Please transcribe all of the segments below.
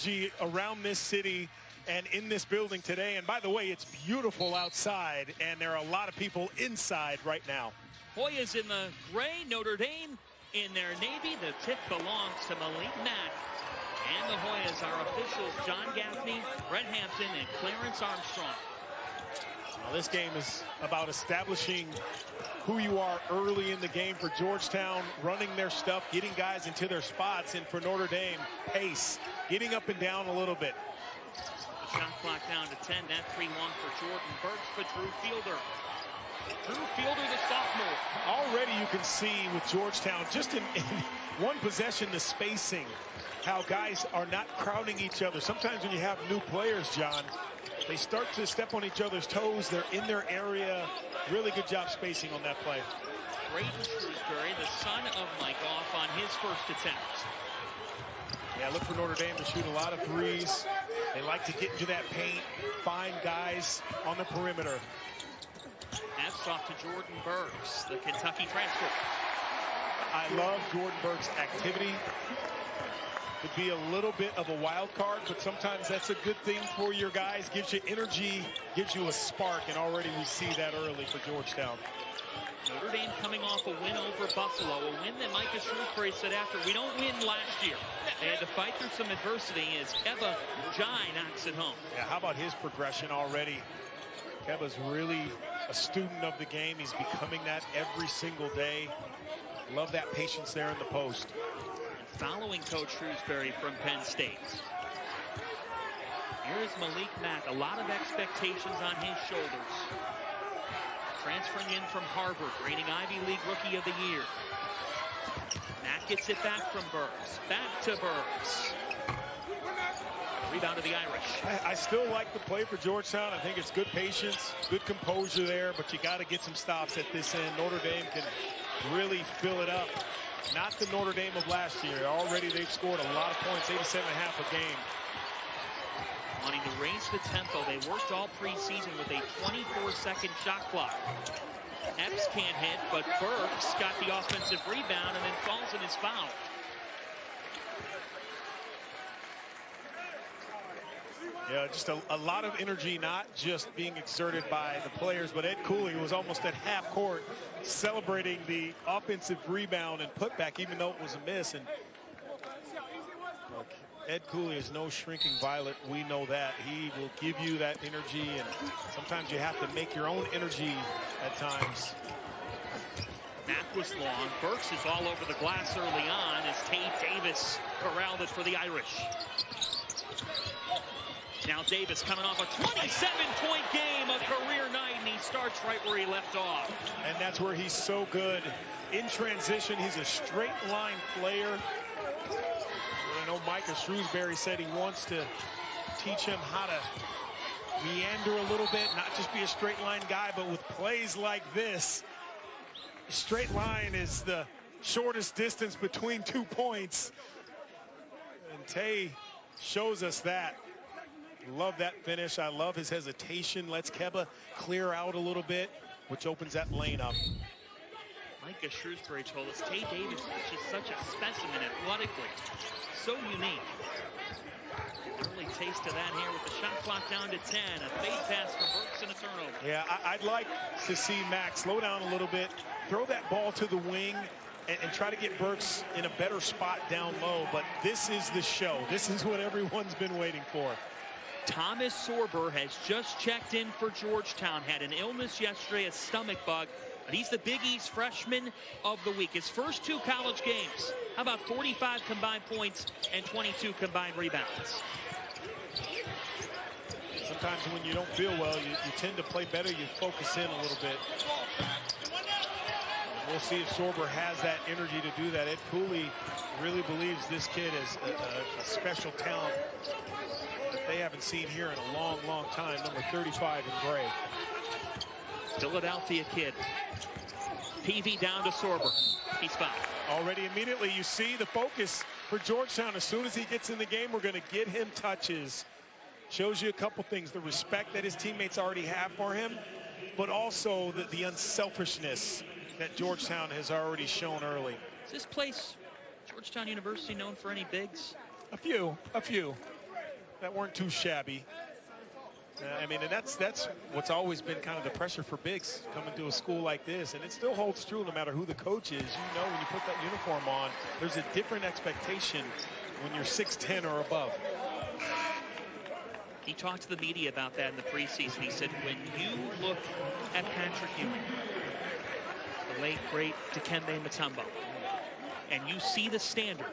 energy around this city and in this building today. And by the way, it's beautiful outside, and there are a lot of people inside right now. Hoyas in the gray, Notre Dame in their navy. The tip belongs to Malik Mack. And the Hoyas are officials John Gaffney, Brett Hampton, and Clarence Armstrong. Well, this game is about establishing who you are early in the game for Georgetown, running their stuff, getting guys into their spots, and for Notre Dame, pace, getting up and down a little bit. The shot clock down to 10. That 3-1 for Jordan Burks for Drew Fielder. Drew Fielder, the sophomore. Already you can see with Georgetown, just in one possession, the spacing, how guys are not crowding each other. Sometimes when you have new players, John, they start to step on each other's toes. They're in their area. Really good job spacing on that play. Braden Shrewsbury, the son of Mike, off on his first attempt. Yeah, look for Notre Dame to shoot a lot of threes. They like to get into that paint, find guys on the perimeter. That's off to Jordan Burks, the Kentucky transfer. I love Jordan Burks' activity. Could be a little bit of a wild card, but sometimes that's a good thing for your guys. Gives you energy, gives you a spark, and already we see that early for Georgetown. Notre Dame coming off a win over Buffalo, a win that Micah Shrewsbury said after, we don't win last year. They had to fight through some adversity as Keba Jai knocks it home. Yeah, how about his progression already? Keba's really a student of the game. He's becoming that every single day. Love that patience there in the post. Following Coach Shrewsbury from Penn State. Here's Malik Mack. A lot of expectations on his shoulders. Transferring in from Harvard, reigning Ivy League Rookie of the Year. Mack gets it back from Burks. Back to Burks. Rebound to the Irish. I still like the play for Georgetown. I think it's good patience, good composure there, but you got to get some stops at this end. Notre Dame can really fill it up. Not the Notre Dame of last year. Already they've scored a lot of points, 87.5 a game. Wanting to raise the tempo. They worked all preseason with a 24-second shot clock. Epps can't hit, but Burks got the offensive rebound and then falls in his foul. Yeah, just a lot of energy, not just being exerted by the players, but Ed Cooley was almost at half court celebrating the offensive rebound and putback, even though it was a miss. And look, Ed Cooley is no shrinking violet. We know that. He will give you that energy, and sometimes you have to make your own energy at times. Mack was long. Burks is all over the glass early on as Tate Davis corralled it for the Irish. Now Davis coming off a 27-point game, a career night, and he starts right where he left off. And that's where he's so good. In transition, he's a straight line player. I know Micah Shrewsbury said he wants to teach him how to meander a little bit, not just be a straight line guy, but with plays like this, straight line is the shortest distance between 2 points. And Tay shows us that. Love that finish. I love his hesitation. Lets Keba clear out a little bit, which opens that lane up. Micah Shrewsbury told us Tay Davis is just such a specimen athletically. So unique. Early taste of that here with the shot clock down to 10. A fade pass for Burks and a turnover. Yeah, I'd like to see Max slow down a little bit, throw that ball to the wing, and try to get Burks in a better spot down low. But this is the show. This is what everyone's been waiting for. Thomas Sorber has just checked in for Georgetown. Had an illness yesterday, a stomach bug. But he's the Big East freshman of the week. His first 2 college games. How about 45 combined points and 22 combined rebounds? Sometimes when you don't feel well, you tend to play better. You focus in a little bit. We'll see if Sorber has that energy to do that. Ed Cooley really believes this kid is a special talent that they haven't seen here in a long, long time. Number 35 in gray. Philadelphia kid. PV down to Sorber. He's fouled. Already immediately you see the focus for Georgetown. As soon as he gets in the game, we're going to get him touches. Shows you a couple things. The respect that his teammates already have for him, but also the unselfishness that Georgetown has already shown early. Is this place, Georgetown University, known for any bigs? A few. that weren't too shabby. I mean, and that's what's always been kind of the pressure for bigs coming to a school like this, and it still holds true no matter who the coach is. You know, when you put that uniform on, there's a different expectation when you're 6'10" or above. He talked to the media about that in the preseason. He said, when you look at Patrick Ewing, the late, great Dikembe Mutombo, and you see the standard,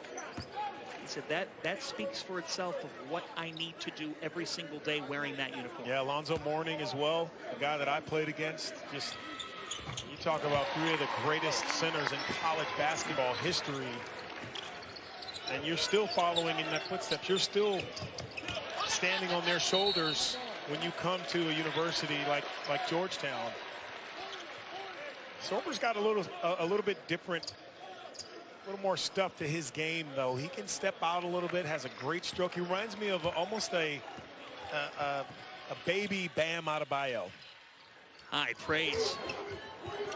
he said that speaks for itself of what I need to do every single day wearing that uniform. Yeah, Alonzo Mourning as well, the guy that I played against. Just, you talk about three of the greatest centers in college basketball history, and you're still following in that footsteps. You're still standing on their shoulders when you come to a university like Georgetown. Sorber's got a little bit different, a little more stuff to his game, though. He can step out a little bit, has a great stroke. He reminds me of almost a baby Bam Adebayo. High praise.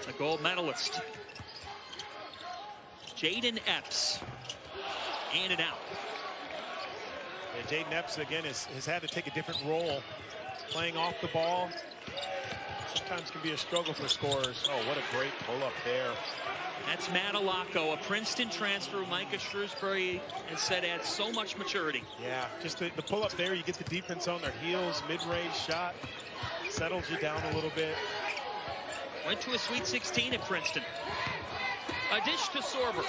The gold medalist. Jayden Epps. Handed out. Yeah, Jayden Epps, again, has had to take a different role. Playing off the ball sometimes can be a struggle for scorers. Oh, what a great pull-up there. That's Matt Alacco, a Princeton transfer. Micah Shrewsbury has said adds so much maturity. Yeah, just the pull-up there, you get the defense on their heels, mid-range shot, settles you down a little bit. Went to a Sweet 16 at Princeton. A dish to Sorber.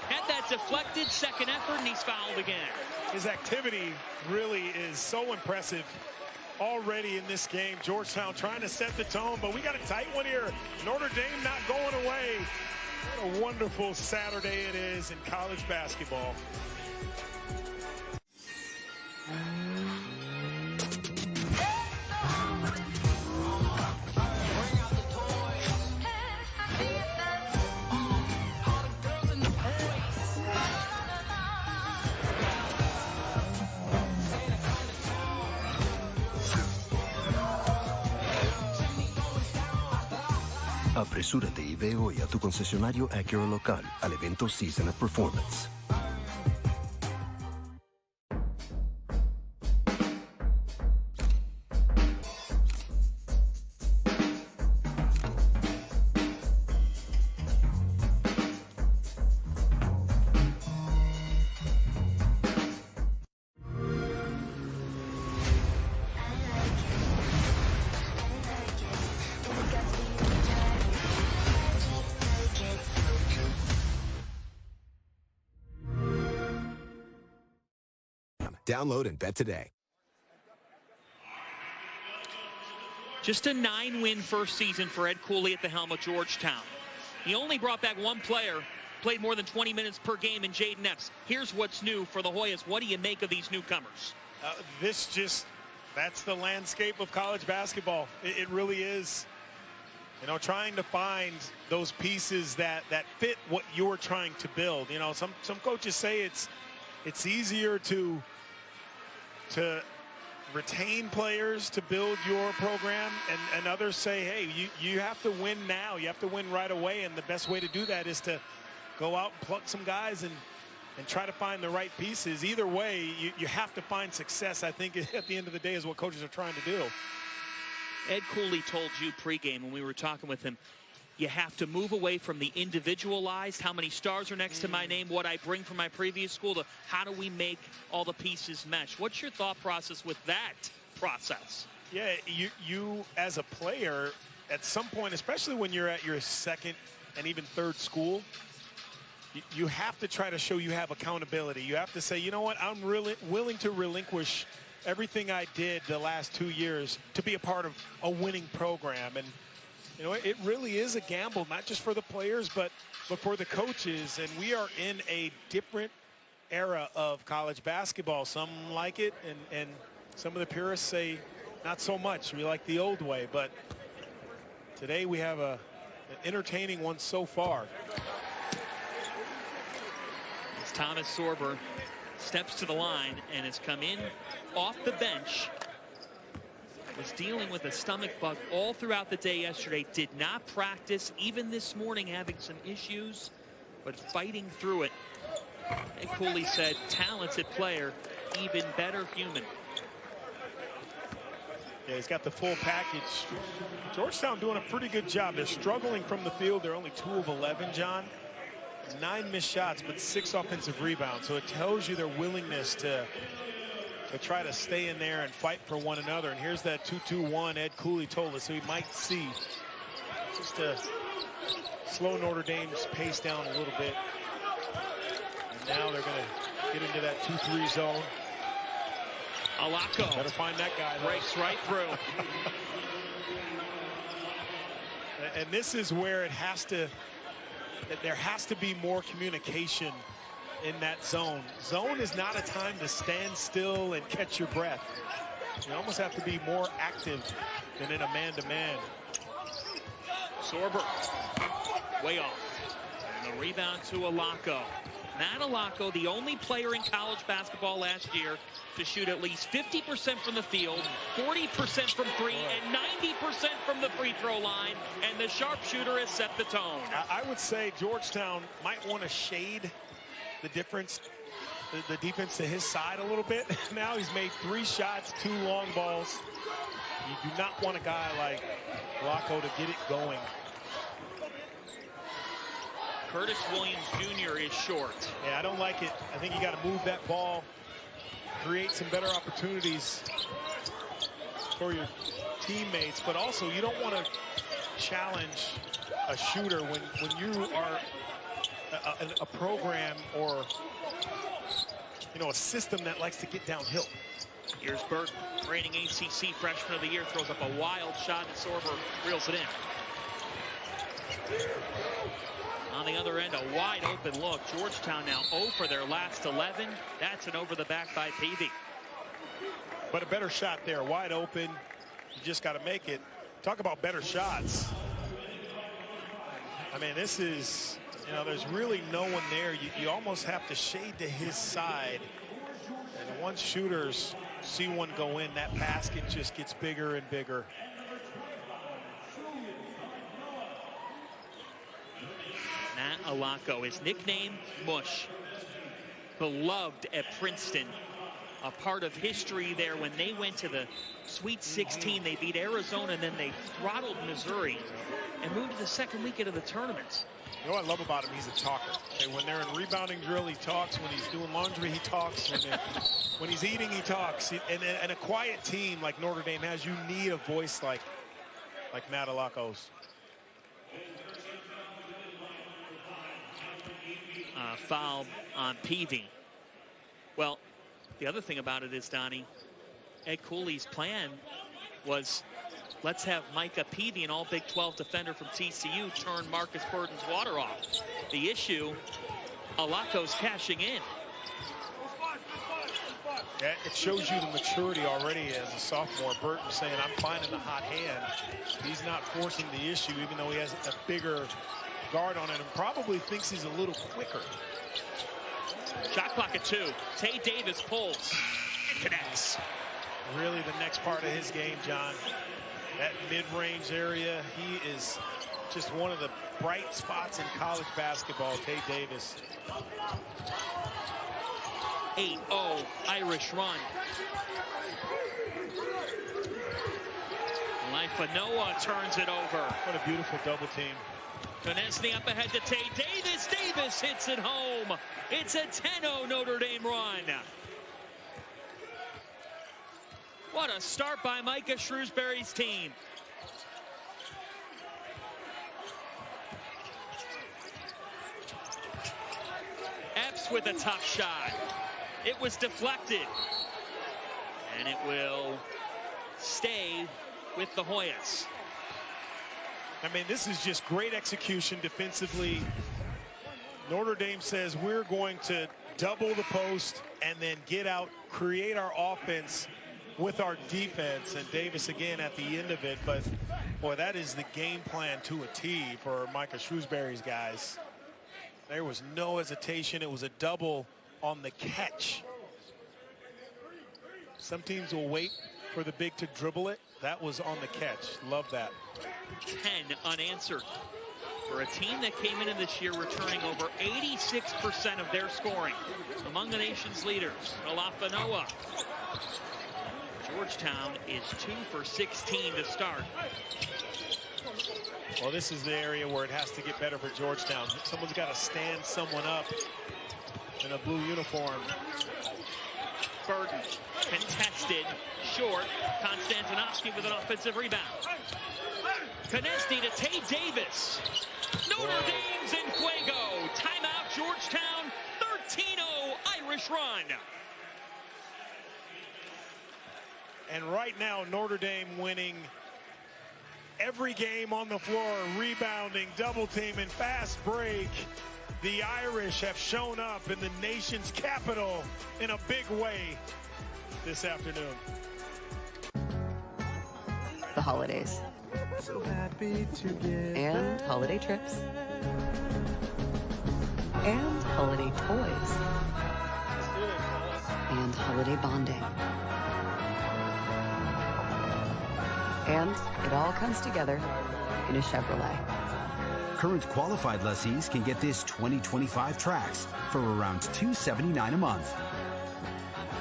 Had that deflected, second effort, and he's fouled again. His activity really is so impressive already in this game. Georgetown trying to set the tone, but we got a tight one here. Notre Dame not going away. What a wonderful Saturday it is in college basketball. Apresúrate y ve hoy a tu concesionario Acura local al evento Season of Performance. Download and bet today. Just a 9-win first season for Ed Cooley at the helm of Georgetown. He only brought back one player, played more than 20 minutes per game in Jayden Epps. Here's what's new for the Hoyas. What do you make of these newcomers? That's the landscape of college basketball. It really is. You know, trying to find those pieces that fit what you're trying to build. You know, some coaches say it's easier to retain players to build your program, and others say, hey, you have to win now. You have to win right away, and the best way to do that is to go out and pluck some guys and try to find the right pieces. Either way, you have to find success, I think, at the end of the day, is what coaches are trying to do. Ed Cooley told you pregame when we were talking with him, you have to move away from the individualized, how many stars are next to my name, what I bring from my previous school, to how do we make all the pieces mesh. What's your thought process with that process? Yeah, you as a player, at some point, especially when you're at your second and even third school, you have to try to show you have accountability. You have to say, you know what, I'm really willing to relinquish everything I did the last 2 years to be a part of a winning program. And you know, it really is a gamble, not just for the players, but for the coaches. And we are in a different era of college basketball. Some like it, and some of the purists say not so much. We like the old way. But today we have an entertaining one so far. As Thomas Sorber steps to the line and has come in off the bench. Was dealing with a stomach bug all throughout the day yesterday, did not practice, even this morning having some issues, but fighting through it. And Cooley said, talented player, even better human. Yeah, he's got the full package. Georgetown doing a pretty good job. They're struggling from the field. They're only 2 of 11, John. 9 missed shots, but 6 offensive rebounds. So it tells you their willingness to try to stay in there and fight for one another. And here's that 2-2-1 Ed Cooley told us. So we might see just to slow Notre Dame's pace down a little bit. And now they're going to get into that 2-3 zone. Alako. Better find that guy. Breaks right through. And this is where it has to, there has to be more communication in that zone. Zone is not a time to stand still and catch your breath. You almost have to be more active than in a man-to-man. Sorber, way off. And the rebound to Alako. Matt Alako, the only player in college basketball last year to shoot at least 50% from the field, 40% from 3, and 90% from the free throw line. And the sharpshooter has set the tone. I would say Georgetown might want to shade the difference, the defense to his side a little bit. Now he's made 3 shots, 2 long balls. You do not want a guy like Alako to get it going. Curtis Williams Jr. is short. Yeah, I don't like it. I think you got to move that ball, create some better opportunities for your teammates, but also you don't want to challenge a shooter when you are a program or, you know, a system that likes to get downhill. Here's Burton, reigning ACC Freshman of the Year, throws up a wild shot, and Sorber reels it in. On the other end, a wide open look. Georgetown now 0 for their last 11. That's an over the back by Peavy. But a better shot there, wide open. You just got to make it. Talk about better shots. I mean, this is, you know, there's really no one there. You almost have to shade to his side. And once shooters see one go in, that basket just gets bigger and bigger. Matt Alako, his nickname, Mush. Beloved at Princeton. A part of history there when they went to the Sweet 16. They beat Arizona, and then they throttled Missouri and moved to the second weekend of the tournament. You know what I love about him? He's a talker. Okay, when they're in rebounding drill, he talks. When he's doing laundry, he talks. When he's eating, he talks. And a quiet team like Notre Dame has, you need a voice like Matt Alako's. Foul on Peavy. Well, the other thing about it is, Donnie, Ed Cooley's plan was, let's have Micah Peavy, an all Big 12 defender from TCU, turn Marcus Burton's water off. The issue, Alako's cashing in. Yeah, it shows you the maturity already as a sophomore. Burton saying, I'm finding the hot hand. He's not forcing the issue, even though he has a bigger guard on it, and probably thinks he's a little quicker. Shot clock at 2. Tay Davis pulls and connects. Really the next part of his game, John. That mid-range area, he is just one of the bright spots in college basketball, Tay Davis. 8-0 Irish run. Lifanoa turns it over. What a beautiful double team. Konechny up ahead to Tay Davis. Davis hits it home. It's a 10-0 Notre Dame run. What a start by Micah Shrewsbury's team. Epps with a tough shot. It was deflected. And it will stay with the Hoyas. I mean, this is just great execution defensively. Notre Dame says we're going to double the post and then get out, create our offense with our defense. And Davis again at the end of it. But, boy, that is the game plan to a T for Micah Shrewsbury's guys. There was no hesitation. It was a double on the catch. Some teams will wait for the big to dribble it. That was on the catch. Love that. 10 unanswered. For a team that came into this year returning over 86% of their scoring, among the nation's leaders, Olafenoa. Georgetown is 2 for 16 to start. Well, this is the area where it has to get better for Georgetown. Someone's got to stand someone up in a blue uniform. Burden contested, short. Konstantinovsky with an offensive rebound. Konechny to Tay Davis. Notre Dame's in fuego. Timeout, Georgetown. 13-0 Irish run. And right now, Notre Dame winning every game on the floor, rebounding, double teaming, fast break. The Irish have shown up in the nation's capital in a big way this afternoon. The holidays. So happy together. And holiday trips. And holiday toys. And holiday bonding. And it all comes together in a Chevrolet. Current qualified lessees can get this 2025 Trax for around $279 a month.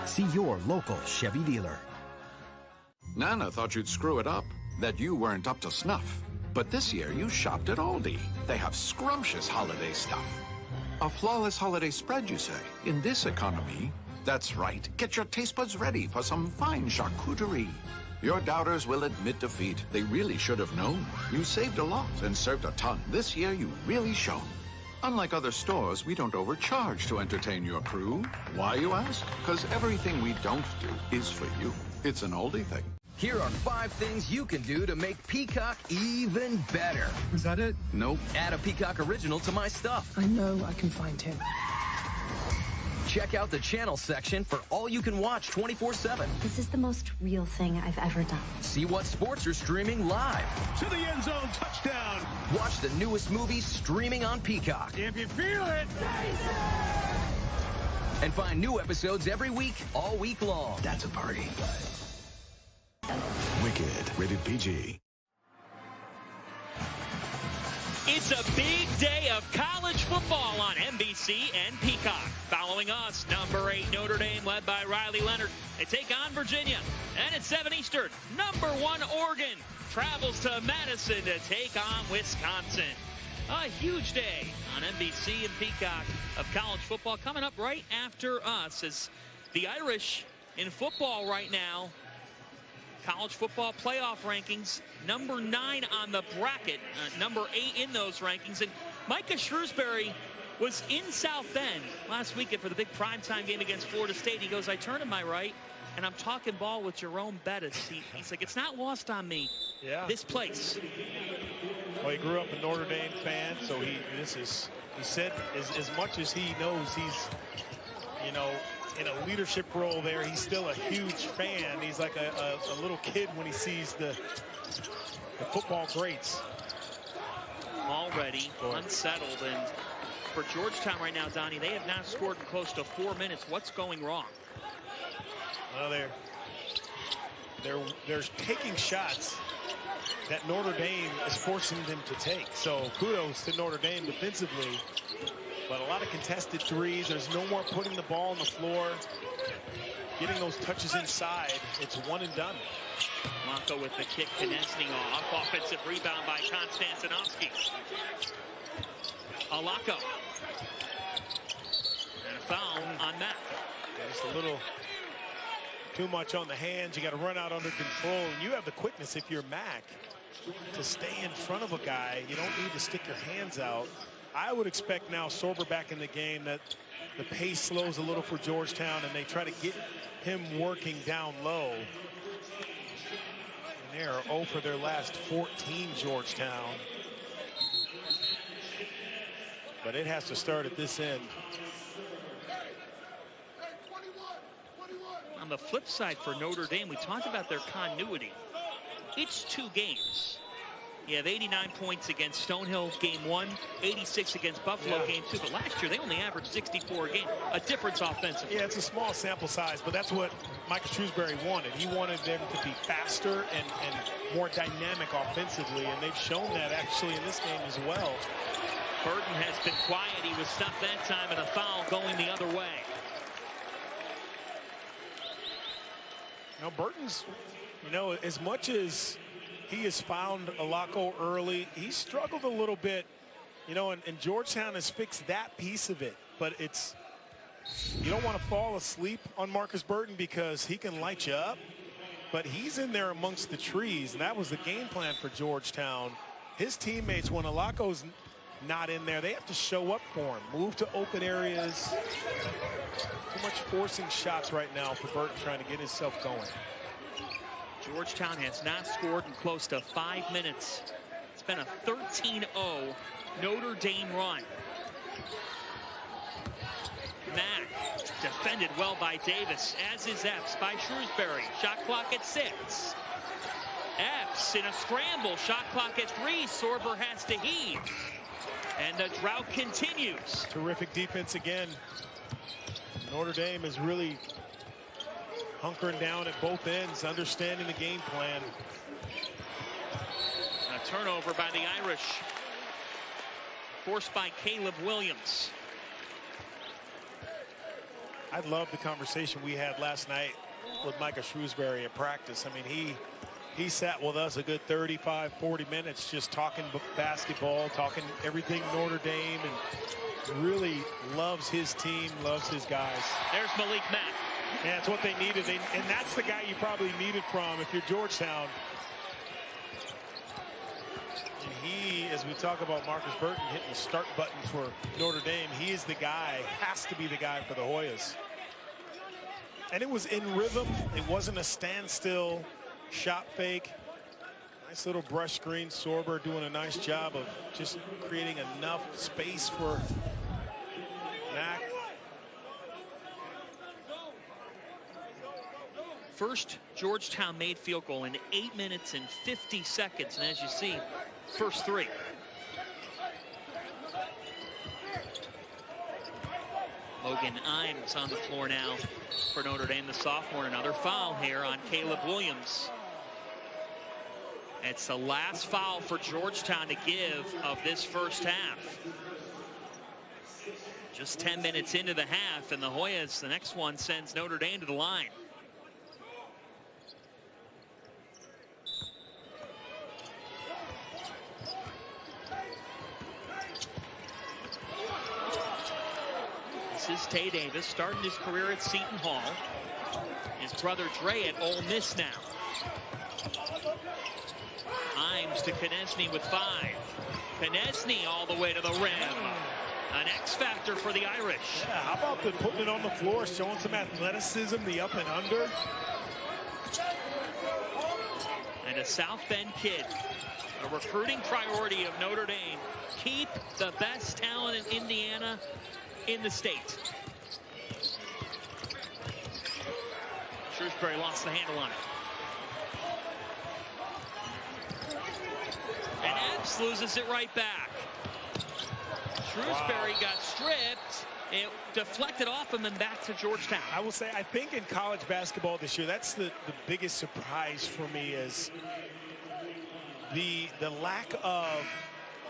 See your local Chevy dealer. Nana thought you'd screw it up, that you weren't up to snuff. But this year you shopped at Aldi. They have scrumptious holiday stuff. A flawless holiday spread, you say? In this economy? That's right. Get your taste buds ready for some fine charcuterie. Your doubters will admit defeat. They really should have known. You saved a lot and served a ton. This year, you really shone. Unlike other stores, we don't overcharge to entertain your crew. Why, you ask? Because everything we don't do is for you. It's an Aldi thing. Here are 5 things you can do to make Peacock even better. Is that it? Nope. Add a Peacock original to my stuff. I know I can find him. Check out the channel section for all you can watch 24/7. This is the most real thing I've ever done. See what sports are streaming live. To the end zone, touchdown. Watch the newest movies streaming on Peacock. If you feel it. And find new episodes every week, all week long. That's a party. Wicked, rated PG. It's a big day of college football on NBC and Peacock. Following us, number 8 Notre Dame, led by Riley Leonard. They take on Virginia. And at 7 Eastern, number 1 Oregon travels to Madison to take on Wisconsin. A huge day on NBC and Peacock of college football coming up right after us as the Irish in football right now. College football playoff rankings, number 9 on the bracket, number 8 in those rankings. And Micah Shrewsbury was in South Bend last weekend for the big primetime game against Florida State. He goes, I turn to my right, and I'm talking ball with Jerome Bettis. He's like, it's not lost on me, this place. Well, he grew up a Notre Dame fan, so he said as much as he knows he's, you know, in a leadership role there, he's still a huge fan. He's like a little kid when he sees the football greats. Already unsettled, and for Georgetown right now, Donnie, they have not scored in close to 4 minutes. What's going wrong? Well, they're taking shots that Notre Dame is forcing them to take. So kudos to Notre Dame defensively. But a lot of contested threes. There's no more putting the ball on the floor. Getting those touches inside. It's one and done. Blanco with the kick, Konechny off. Offensive rebound by Konstantinovsky. Alako. And a foul on Mack. Just a little too much on the hands. You got to run out under control. And you have the quickness if you're Mack to stay in front of a guy. You don't need to stick your hands out. I would expect now Sorber back in the game that the pace slows a little for Georgetown and they try to get him working down low. And they are 0 for their last 14, Georgetown. But it has to start at this end. On the flip side for Notre Dame, we talked about their continuity. It's 2 games. You have 89 points against Stonehill game 1, 86 against Buffalo game 2. But last year, they only averaged 64 a game. A difference offensively. Yeah, it's a small sample size, but that's what Micah Shrewsbury wanted. He wanted them to be faster and more dynamic offensively, and they've shown that actually in this game as well. Burton has been quiet. He was stopped that time, and a foul going the other way. Now Burton's, you know, as much as he has found a lot go early, he struggled a little bit, you know, and Georgetown has fixed that piece of it. But it's, you don't want to fall asleep on Marcus Burton because he can light you up. But he's in there amongst the trees, and that was the game plan for Georgetown. His teammates, when Alaco's not in there, they have to show up for him, move to open areas. Too much forcing shots right now for Burton trying to get himself going. Georgetown has not scored in close to 5 minutes. It's been a 13-0 Notre Dame run. Mack defended well by Davis, as is Epps by Shrewsbury. Shot clock at 6. Epps in a scramble. Shot clock at 3. Sorber has to heave. And the drought continues. Terrific defense again. Notre Dame is really hunkering down at both ends, understanding the game plan. A turnover by the Irish, forced by Caleb Williams. I love the conversation we had last night with Micah Shrewsbury at practice. I mean, he sat with us a good 35, 40 minutes just talking basketball, talking everything Notre Dame, and really loves his team, loves his guys. There's Malik Mack. Yeah, that's what they needed, and that's the guy you probably needed from if you're Georgetown. And he, as we talk about Marcus Burton hitting the start button for Notre Dame, he is the guy, has to be the guy for the Hoyas. And it was in rhythm. It wasn't a standstill shot fake. Nice little brush screen. Sorber doing a nice job of just creating enough space for Mack. First Georgetown made field goal in 8 minutes and 50 seconds. And as you see, first 3. Logan Imes on the floor now for Notre Dame, the sophomore. Another foul here on Caleb Williams. It's the last foul for Georgetown to give of this first half. Just 10 minutes into the half, and the Hoyas, the next one, sends Notre Dame to the line. This is Tay Davis, starting his career at Seton Hall. His brother Dre at Ole Miss now. Imes to Konechny with 5. Konechny all the way to the rim. An X factor for the Irish. Yeah, how about the putting it on the floor, showing some athleticism, the up and under. And a South Bend kid, a recruiting priority of Notre Dame. Keep the best talent in Indiana in the state. Shrewsbury lost the handle on it. And Epps loses it right back. Shrewsbury got stripped. It deflected off him and back to Georgetown. I will say, I think in college basketball this year, that's the biggest surprise for me is the lack of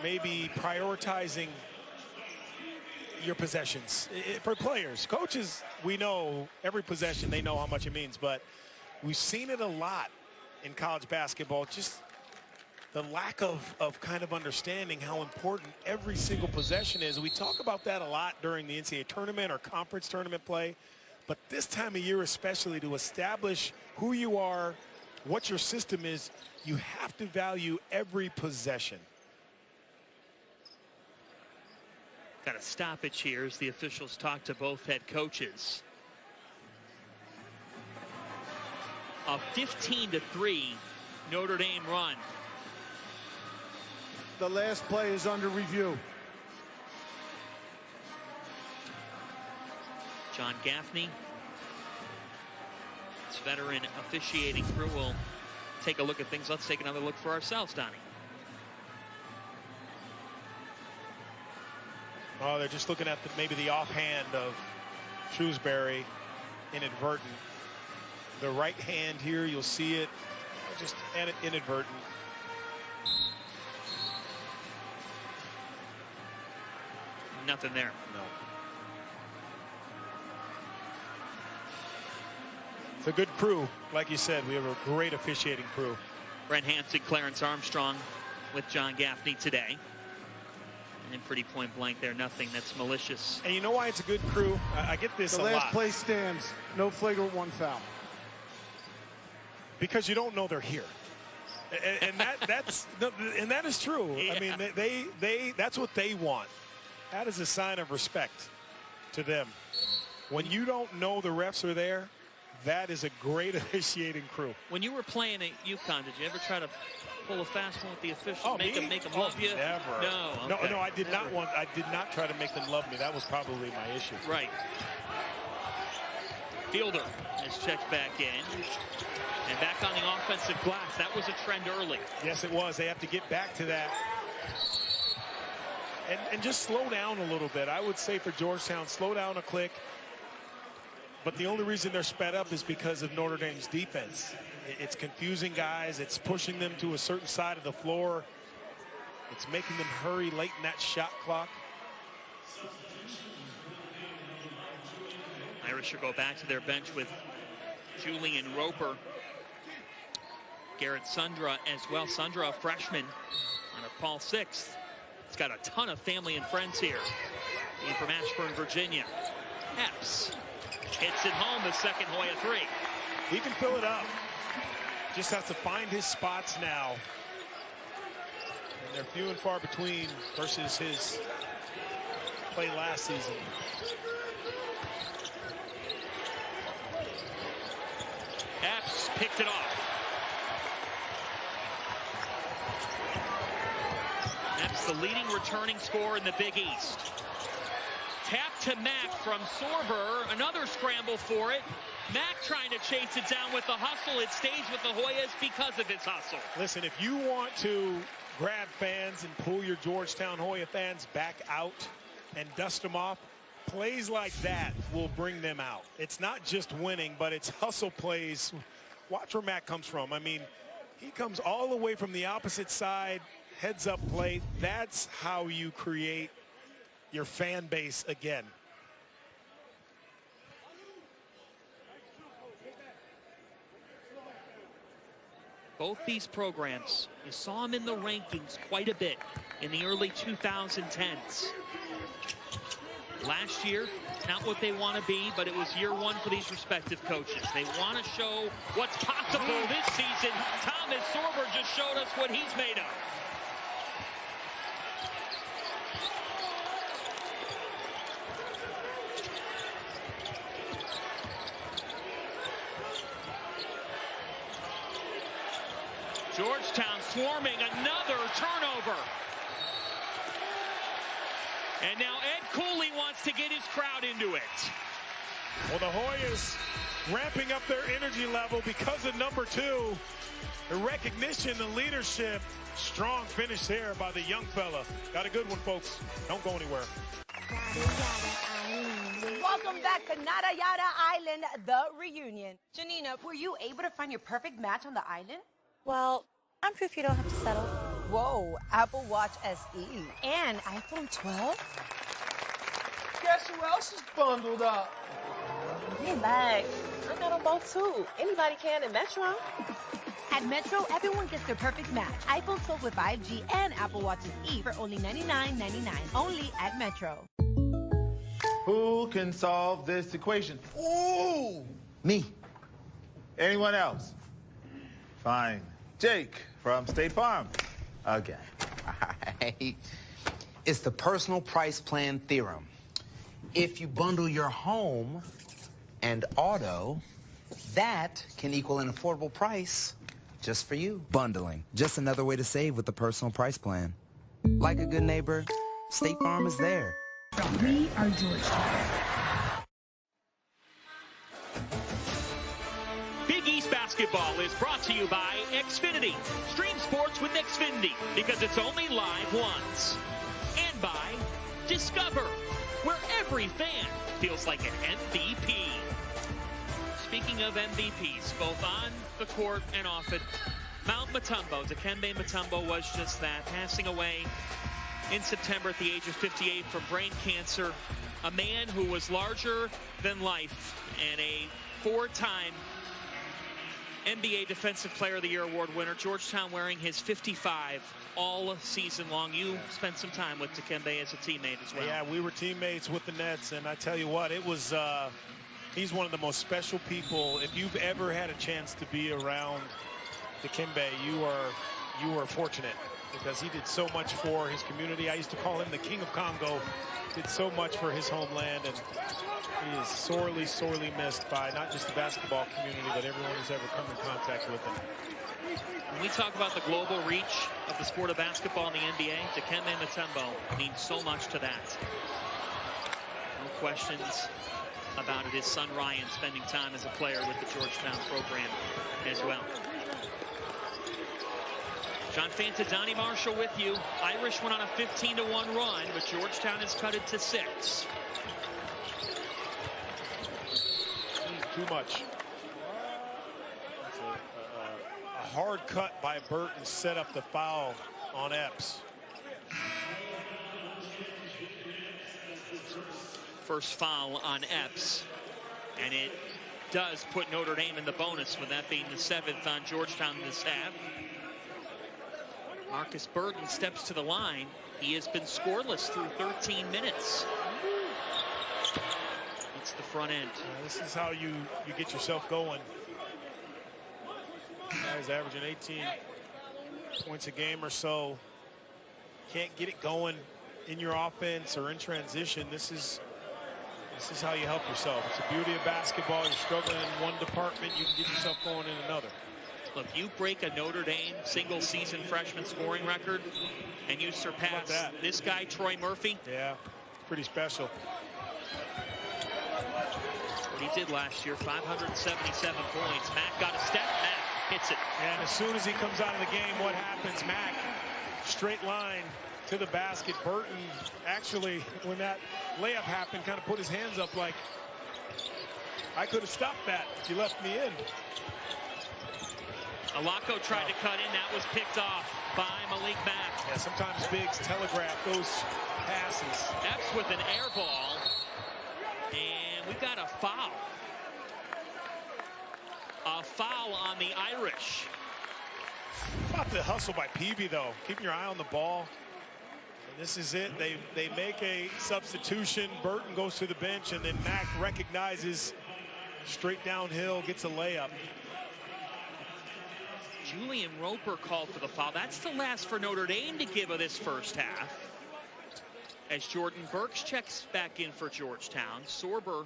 maybe prioritizing your possessions for players. Coaches, we know every possession, they know how much it means, but we've seen it a lot in college basketball, just the lack of kind of understanding how important every single possession is. We talk about that a lot during the NCAA tournament or conference tournament play, but this time of year especially, to establish who you are, what your system is, you have to value every possession. Got a stoppage here as the officials talk to both head coaches. A 15-3 Notre Dame run. The last play is under review. John Gaffney, this veteran officiating crew, will take a look at things. Let's take another look for ourselves, Donnie. Oh, they're just looking at maybe the offhand of Shrewsbury, inadvertent. the right hand here. You'll see it. Just inadvertent. Nothing there. No. It's a good crew. Like you said, we have a great officiating crew. Brent Hansen, Clarence Armstrong with John Gaffney today. And pretty point blank there, nothing that's malicious. And you know why it's a good crew? I get this a lot. The last place stands. No flagrant one foul. Because you don't know they're here. And that is true. Yeah. I mean, that's what they want. That is a sign of respect to them. When you don't know the refs are there, that is a great officiating crew. When you were playing at UConn, did you ever try to pull a fast one with the officials, make them love you? Never. No. Okay. No, I did not want. I did not try to make them love me. That was probably my issue. Right. Fielder is checked back in. And back on the offensive glass. That was a trend early. Yes, it was. They have to get back to that. And just slow down a little bit. I would say for Georgetown, slow down a click. But the only reason they're sped up is because of Notre Dame's defense. It's confusing guys. It's pushing them to a certain side of the floor. It's making them hurry late in that shot clock. Irish will go back to their bench with Julian Roper. Garrett Sundra as well. Sundra, a freshman on a Paul Sixth. He's got a ton of family and friends here. Being from Ashburn, Virginia. Epps hits it home, the second Hoya three. He can fill it up. Just has to find his spots now. And they're few and far between versus his play last season. Epps picked it off. Epps, the leading returning scorer in the Big East. Tap to Mack from Sorber. Another scramble for it. Mack trying to chase it down with the hustle. It stays with the Hoyas because of his hustle. Listen, if you want to grab fans and pull your Georgetown Hoya fans back out and dust them off, plays like that will bring them out. It's not just winning, but it's hustle plays. Watch where Mack comes from. I mean, he comes all the way from the opposite side, heads up plate. That's how you create your fan base again. Both these programs, you saw them in the rankings quite a bit in the early 2010s. Last year, not what they want to be, but it was year one for these respective coaches. They want to show what's possible this season. Thomas Sorber just showed us what he's made of. Georgetown swarming, another turnover. And now Ed Cooley wants to get his crowd into it. Well, the Hoyas ramping up their energy level because of number 2. The recognition, the leadership. Strong finish there by the young fella. Got a good one, folks. Don't go anywhere. Welcome back to Nada Yada Island, the reunion. Janina, were you able to find your perfect match on the island? Well, I'm proof you don't have to settle. Whoa, Apple Watch SE and iPhone 12? Guess who else is bundled up? Relax. I got them both too. Anybody can at Metro. At Metro, everyone gets their perfect match. iPhone 12 with 5G and Apple Watch SE for only $99.99. Only at Metro. Who can solve this equation? Ooh! Me. Anyone else? Fine. Jake from State Farm. Okay. All right. It's the personal price plan theorem. If you bundle your home and auto, that can equal an affordable price just for you. Bundling. Just another way to save with the personal price plan. Like a good neighbor, State Farm is there. We are Georgetown. Big East basketball is brought to you by Xfinity. Stream sports with Xfinity because it's only live once. And by Discover, where every fan feels like an MVP. Speaking of MVPs, both on the court and off it, Mount Mutombo, Dikembe Mutombo, was just that, passing away in September at the age of 58 from brain cancer. A man who was larger than life and a 4-time NBA Defensive Player of the Year award winner. Georgetown wearing his 55 all season long. You spent some time with Dikembe as a teammate as well. Yeah, we were teammates with the Nets, and I tell you what, it was he's one of the most special people. If you've ever had a chance to be around Dikembe, you are fortunate, because he did so much for his community. I used to call him the King of Congo. Did so much for his homeland, and he is sorely, sorely missed by not just the basketball community, but everyone who's ever come in contact with him. When we talk about the global reach of the sport of basketball in the NBA, Dikembe Mutombo means so much to that. No questions about it. His son Ryan spending time as a player with the Georgetown program as well. John Fanta, Donnie Marshall with you. Irish went on a 15-1 run, but Georgetown has cut it to 6. Too much. That's a hard cut by Burton set up the foul on Epps. First foul on Epps, and it does put Notre Dame in the bonus, with that being the 7th on Georgetown this half. Marcus Burton steps to the line. He has been scoreless through 13 minutes. It's the front end. This is how you get yourself going. Guys averaging 18 points a game or so. Can't get it going in your offense or in transition. This is how you help yourself. It's the beauty of basketball. You're struggling in one department, you can get yourself going in another. Look, you break a Notre Dame single-season freshman scoring record, and you surpass this guy, Troy Murphy. Yeah, pretty special. What he did last year, 577 points. Mack got a step, Mack hits it. And as soon as he comes out of the game, what happens? Mack, straight line to the basket. Burton, actually, when that layup happened, kind of put his hands up like, I could have stopped that if you left me in. Alako tried to cut in. That was picked off by Malik Mack. Yeah, sometimes bigs telegraph those passes. Epps with an air ball. And we got a foul. A foul on the Irish. About the hustle by Peavy, though. Keeping your eye on the ball. And this is it. They make a substitution. Burton goes to the bench, and then Mack recognizes straight downhill, gets a layup. Julian Roper called for the foul. That's the last for Notre Dame to give of this first half. As Jordan Burks checks back in for Georgetown, Sorber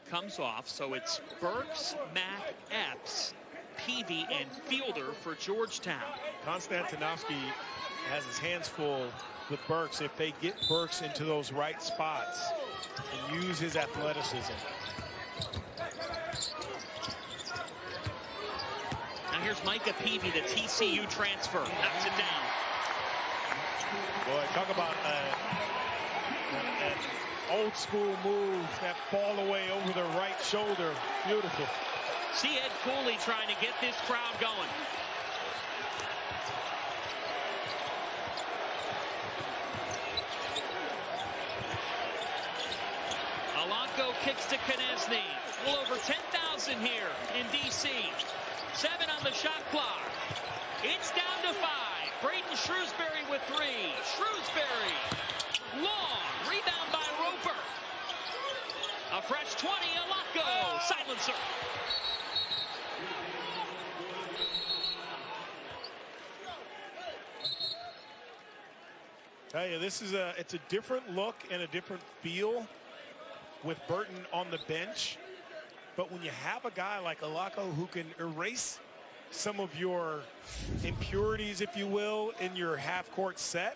comes off. So it's Burks, Mack, Epps, Peavy, and Fielder for Georgetown. Konstantinovsky has his hands full with Burks. If they get Burks into those right spots and use his athleticism. Now here's Micah Peavy, the TCU transfer. Knocks it down. Boy, talk about an old school move, that fall away over the right shoulder. Beautiful. See Ed Cooley trying to get this crowd going. Alonco kicks to Konechny. A little over 10,000 here in D.C. 7 on the shot clock. It's down to 5. Braden Shrewsbury with 3. Shrewsbury. Long. Rebound by Roper. A fresh 20. Alonco. Silencer. Tell you, this is it's a different look and a different feel with Burton on the bench. But when you have a guy like Alonco who can erase some of your impurities, if you will, in your half-court set,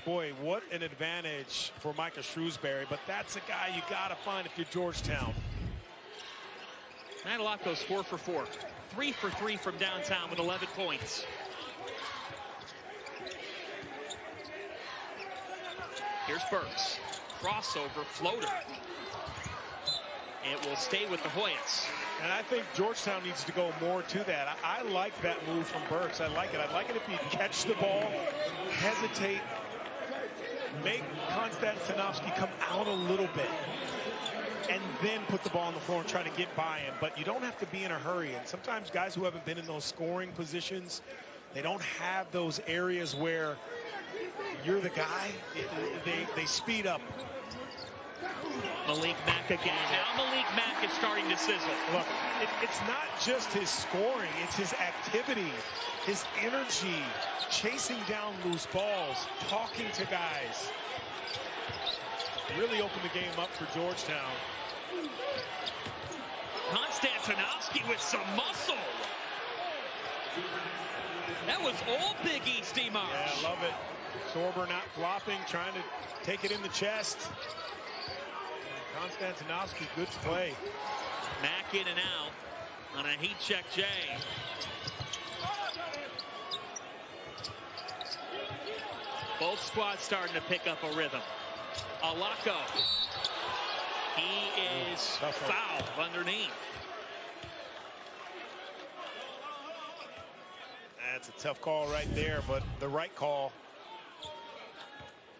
boy, what an advantage for Micah Shrewsbury. But that's a guy you got to find if you're Georgetown. Matt Alonco's 4 for 4. 3 for 3 from downtown with 11 points. Here's Burks. Crossover floater. It will stay with the Hoyas. And I think Georgetown needs to go more to that. I like that move from Burks. I like it. I'd like it if he'd catch the ball, hesitate, make Konstantinovsky come out a little bit, and then put the ball on the floor and try to get by him. But you don't have to be in a hurry. And sometimes guys who haven't been in those scoring positions, they don't have those areas where you're the guy. They speed up. Malik Mack again. Now Malik Mack is starting to sizzle. Look, it's not just his scoring, it's his activity, his energy, chasing down loose balls, talking to guys. Really opened the game up for Georgetown. Konstantinovsky with some muscle. That was all Big East, D-Marsh. Yeah, I love it. Sorber not flopping, trying to take it in the chest. Konstantinovsky, good play. Mack in and out on a heat check, Jay. Both squads starting to pick up a rhythm. Alako. He is fouled underneath. That's a tough call right there, but the right call.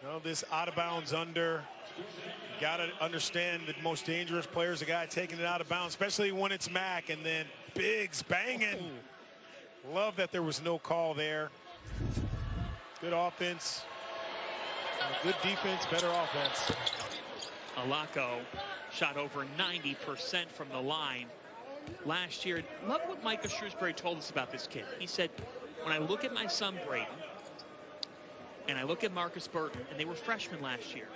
You know, this out of bounds under. You got to understand the most dangerous player is the guy taking it out of bounds, especially when it's Mack, and then Biggs banging. Love that there was no call there. Good offense. Good defense, better offense. Alako shot over 90% from the line last year. Love what Micah Shrewsbury told us about this kid. He said, when I look at my son Braden and I look at Marcus Burton, and they were freshmen last year,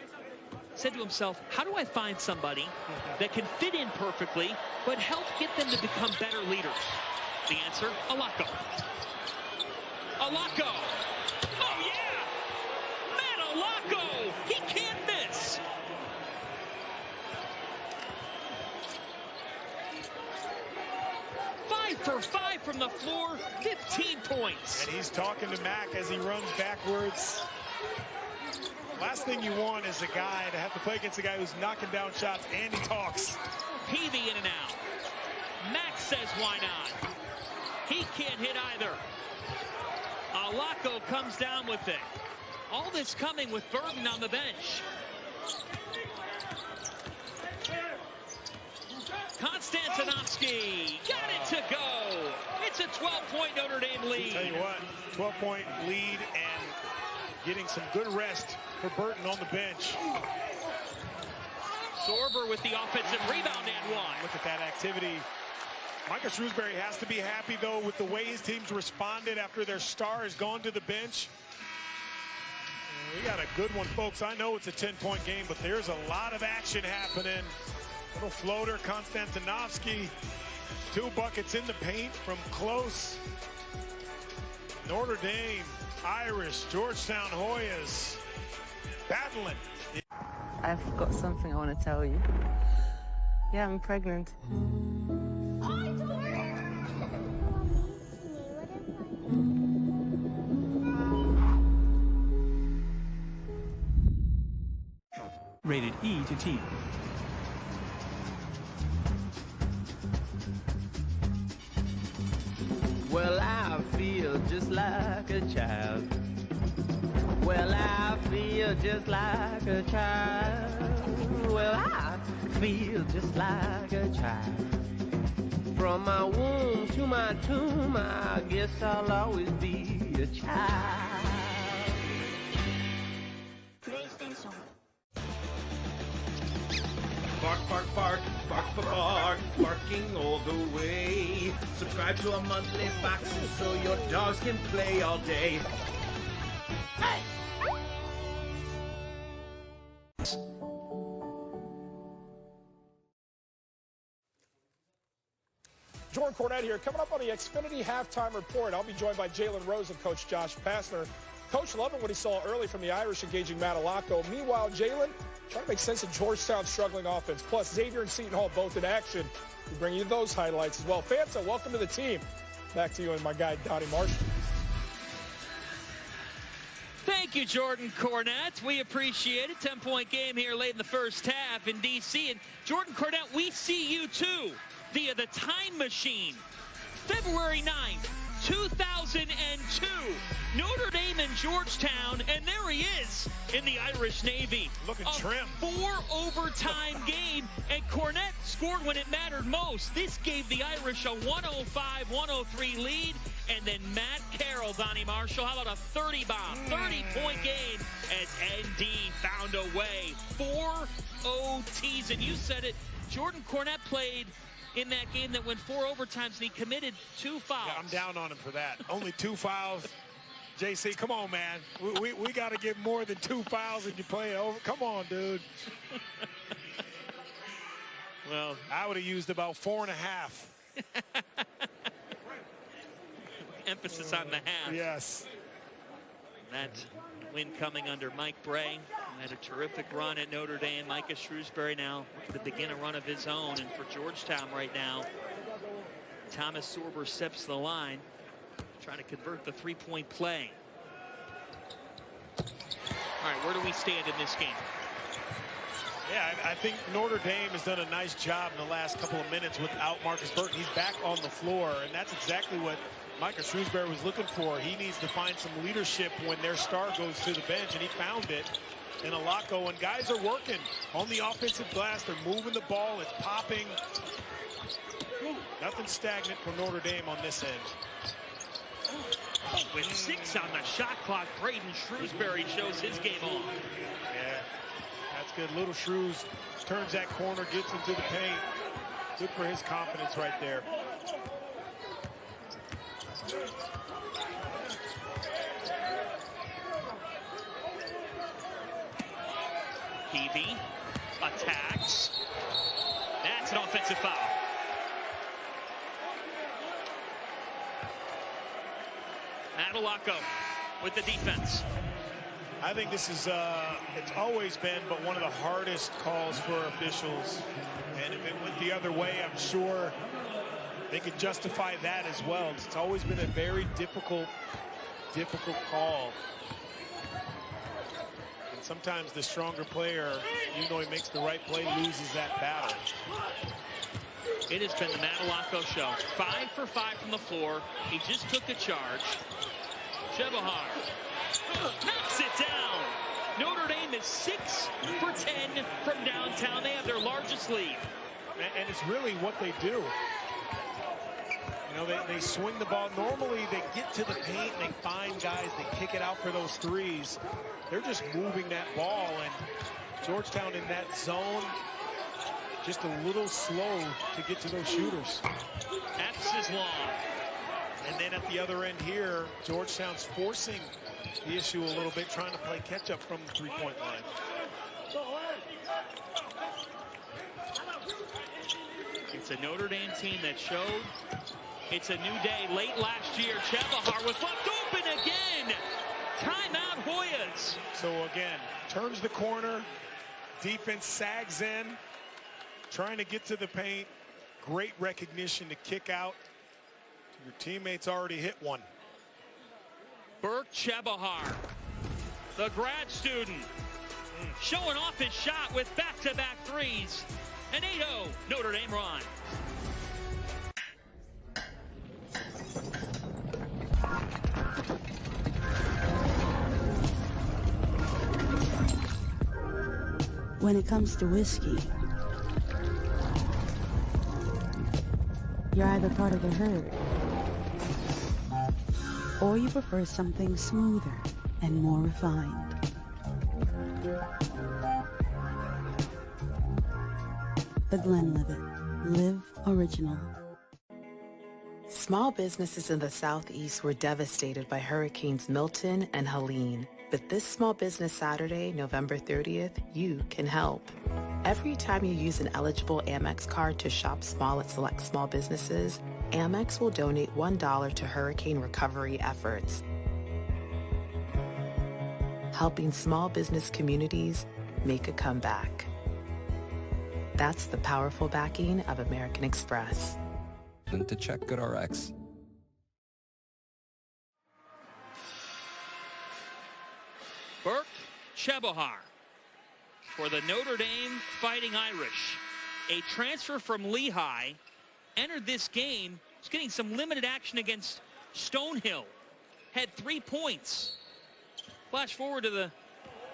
said to himself, how do I find somebody that can fit in perfectly but help get them to become better leaders? The answer, Alako. Alako. Oh yeah! Man, Alako! He can't miss! For 5 from the floor, 15 points. And he's talking to Mack as he runs backwards. Last thing you want is a guy to have to play against a guy who's knocking down shots, and he talks. Peavy in and out. Mack says why not. He can't hit either. Alako comes down with it. All this coming with Burton on the bench. Konstantinovsky got it to go. It's a 12-point Notre Dame lead. Tell you what, 12-point lead and getting some good rest for Burton on the bench. Sorber with the offensive rebound and one. Look at that activity. Micah Shrewsbury has to be happy, though, with the way his team's responded after their star has gone to the bench. We got a good one, folks. I know it's a 10-point game, but there's a lot of action happening. Little floater, Konstantinovsky. 2 buckets in the paint from close. Notre Dame, Irish, Georgetown Hoyas battling. I've got something I want to tell you. Yeah, I'm pregnant. Rated E to T. Well, I feel just like a child. Well, I feel just like a child. Well, I feel just like a child. From my womb to my tomb, I guess I'll always be a child. PlayStation. Bark, bark, bark, bark, bark, bark, barking all the way. Subscribe to our monthly boxes so your dogs can play all day. Hey! Jordan Cornette here. Coming up on the Xfinity Halftime Report, I'll be joined by Jalen Rose and Coach Josh Pastner. Coach loving what he saw early from the Irish engaging Matt Alako. Meanwhile, Jalen trying to make sense of Georgetown's struggling offense. Plus, Xavier and Seton Hall both in action. We bring you those highlights as well. Fanta, welcome to the team. Back to you and my guy, Donnie Marshall. Thank Thank you, Jordan Cornette. We appreciate it. 10-point game here late in the first half in D.C. And Jordan Cornette, we see you too via the time machine. February 9th, 2002, Notre Dame and Georgetown, and there he is in the Irish Navy. Looking trim. 4-overtime game, and Cornette scored when it mattered most. This gave the Irish a 105-103 lead, and then Matt Carroll, Donnie Marshall, how about a 30-bomb, 30-point game as ND found a way. 4 OTs, and you said it, Jordan Cornette played in that game that went 4 overtimes, and he committed 2 fouls. Yeah, I'm down on him for that. Only 2 fouls. JC, come on, man. We got to get more than 2 fouls and you play over. Come on, dude. Well, I would have used about 4.5. Emphasis on the half. Yes. That win coming under Mike Bray. Had a terrific run at Notre Dame. Micah Shrewsbury now looking to begin a run of his own. And for Georgetown right now, Thomas Sorber steps the line, trying to convert the 3-point play. All right, where do we stand in this game? Yeah, I think Notre Dame has done a nice job in the last couple of minutes without Marcus Burton. He's back on the floor, and that's exactly what Micah Shrewsbury was looking for. He needs to find some leadership when their star goes to the bench, and he found it in Alako, and guys are working on the offensive glass. They're moving the ball. It's popping. Nothing stagnant for Notre Dame on this end. With 6 on the shot clock, Braden Shrewsbury shows his game on. Yeah, that's good. Little Shrews turns that corner, gets into the paint. Good for his confidence right there. Peavy attacks. That's an offensive foul. Matt Alako with the defense. I think this is, it's always been, but one of the hardest calls for officials. And if it went the other way, I'm sure they could justify that as well. It's always been a very difficult call. Sometimes the stronger player, even though he makes the right play, loses that battle. It has been the Matt Alako show. 5 for 5 from the floor. He just took a charge. Chebahar knocks it down. Notre Dame is 6 for 10 from downtown. They have their largest lead. And it's really what they do. You know, they swing the ball. Normally they get to the paint and they find guys, they kick it out for those threes. They're just moving that ball, and Georgetown in that zone, just a little slow to get to those shooters. Epps is long. And then at the other end here, Georgetown's forcing the issue a little bit, trying to play catch up from the 3-point line. It's a Notre Dame team that showed it's a new day. Late last year, Chebahar was left open again. Timeout Hoyas. So again, turns the corner, defense sags in, trying to get to the paint. Great recognition to kick out. Your teammates already hit one. Burke Chebahar, the grad student, showing off his shot with back-to-back threes. An 8-0 Notre Dame run. When it comes to whiskey, you're either part of the herd, or you prefer something smoother and more refined. The Glenlivet. Live original. Small businesses in the Southeast were devastated by Hurricanes Milton and Helene. But this Small Business Saturday, November 30th, you can help. Every time you use an eligible Amex card to shop small at select small businesses, Amex will donate $1 to hurricane recovery efforts. Helping small business communities make a comeback. That's the powerful backing of American Express. And to check GoodRx. Burke Chebahar for the Notre Dame Fighting Irish. A transfer from Lehigh, entered this game. He's getting some limited action against Stonehill. Had 3 points. Flash forward to the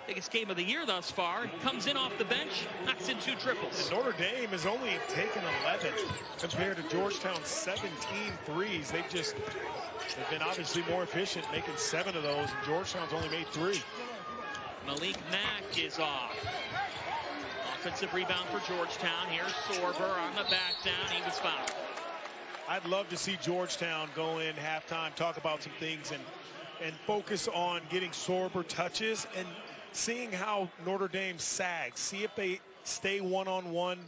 biggest game of the year thus far. Comes in off the bench, knocks in 2 triples. And Notre Dame has only taken 11 compared to Georgetown's 17 threes. They've been obviously more efficient, making 7 of those, and Georgetown's only made 3. Malik Mack is off. Offensive rebound for Georgetown. Here's Sorber on the back down. He was fouled. I'd love to see Georgetown go in halftime, talk about some things, and focus on getting Sorber touches and seeing how Notre Dame sags. See if they stay one-on-one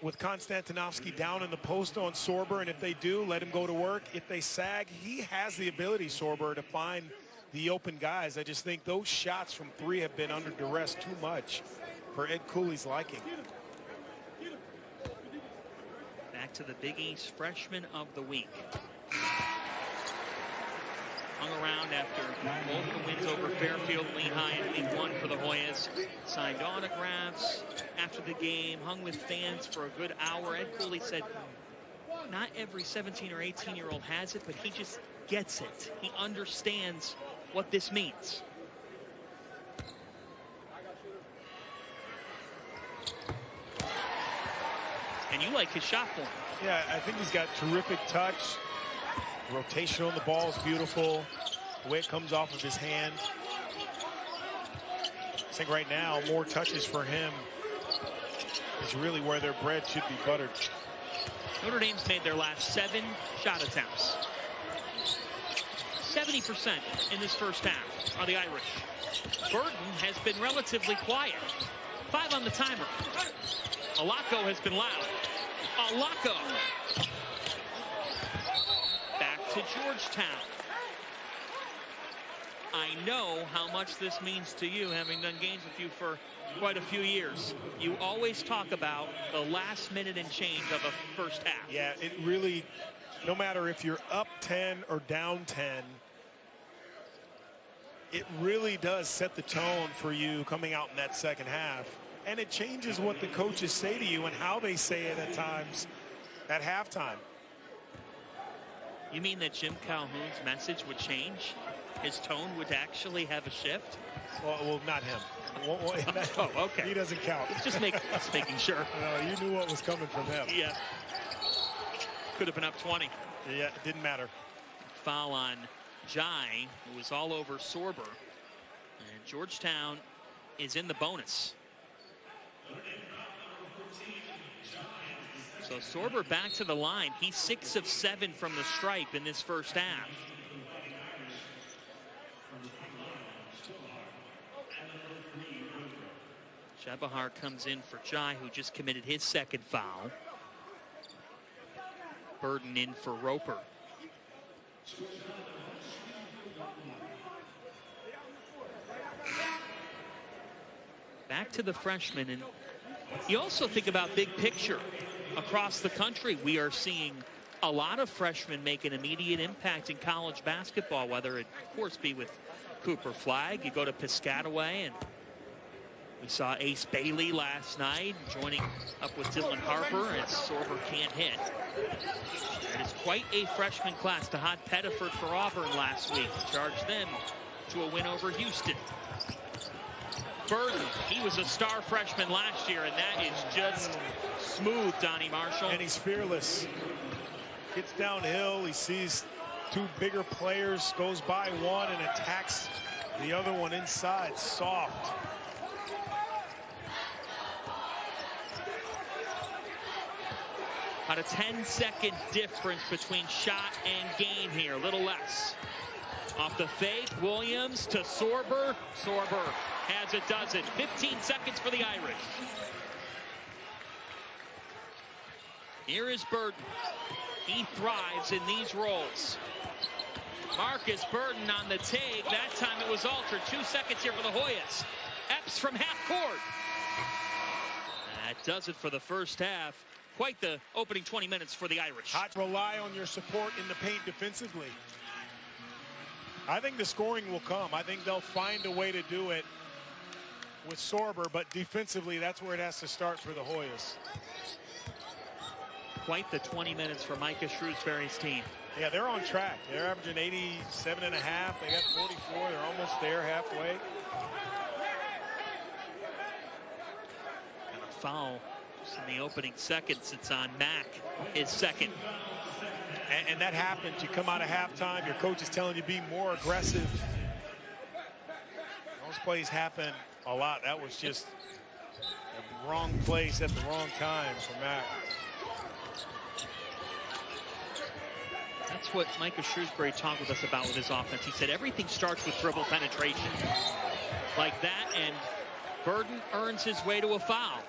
with Konstantinovsky down in the post on Sorber, and if they do, let him go to work. If they sag, he has the ability, Sorber, to find the open guys. I just think those shots from 3 have been under duress too much for Ed Cooley's liking. Back to the Big East Freshman of the Week. Hung around after both the wins over Fairfield and Lehigh in Week 1 for the Hoyas. Signed autographs after the game, hung with fans for a good hour. Ed Cooley said not every 17 or 18-year-old has it, but he just gets it. He understands what this means. And you like his shot form. Yeah, I think he's got terrific touch. Rotation on the ball is beautiful. The way it comes off of his hand. I think right now, more touches for him is really where their bread should be buttered. Notre Dame's made their last 7 shot attempts. 70% in this first half are the Irish. Burden has been relatively quiet. 5 on the timer. Alako has been loud. Alako. Back to Georgetown. I know how much this means to you, having done games with you for quite a few years. You always talk about the last minute and change of a first half. Yeah, it really, no matter if you're up 10 or down 10, it really does set the tone for you coming out in that second half. And it changes what the coaches say to you and how they say it at times at halftime. You mean that Jim Calhoun's message would change? His tone would actually have a shift? Well, not him. Oh, okay. He doesn't count. Just making sure. No, you knew what was coming from him. Yeah. Could have been up 20. Yeah, it didn't matter. Foul on Jai, who was all over Sorber. And Georgetown is in the bonus. So Sorber back to the line. He's 6 of 7 from the stripe in this first half. Chebahar comes in for Jai, who just committed his second foul. Burden in for Roper. Back to the freshman, and you also think about big picture. Across the country, we are seeing a lot of freshmen make an immediate impact in college basketball, whether it, of course, be with Cooper Flagg. You go to Piscataway, and we saw Ace Bailey last night joining up with Dylan Harper as Sorber can't hit. It is quite a freshman class. Tahad Pettiford for Auburn last week charged them to a win over Houston. Burden, he was a star freshman last year, and that is just smooth, Donnie Marshall. And he's fearless. Gets downhill, he sees 2 bigger players, goes by one and attacks the other one inside, soft. About a 10-second difference between shot and game here, a little less. Off the fake, Williams to Sorber. Sorber has a dozen. 15 seconds for the Irish. Here is Burden. He thrives in these roles. Marcus Burden on the take. That time it was altered. 2 seconds here for the Hoyas. Epps from half court. That does it for the first half. Quite the opening 20 minutes for the Irish. Hot, rely on your support in the paint defensively. I think the scoring will come. I think they'll find a way to do it with Sorber, but defensively, that's where it has to start for the Hoyas. Quite the 20 minutes for Micah Shrewsbury's team. Yeah, they're on track. They're averaging 87.5. They got 44. They're almost there halfway. And a foul just in the opening seconds. It's on Mack, his second. And that happens. You come out of halftime, your coach is telling you be more aggressive. Those plays happen a lot. That was just the wrong place at the wrong time for Mack. That's what Micah Shrewsbury talked with us about with his offense. He said everything starts with dribble penetration like that, and Burden earns his way to a foul.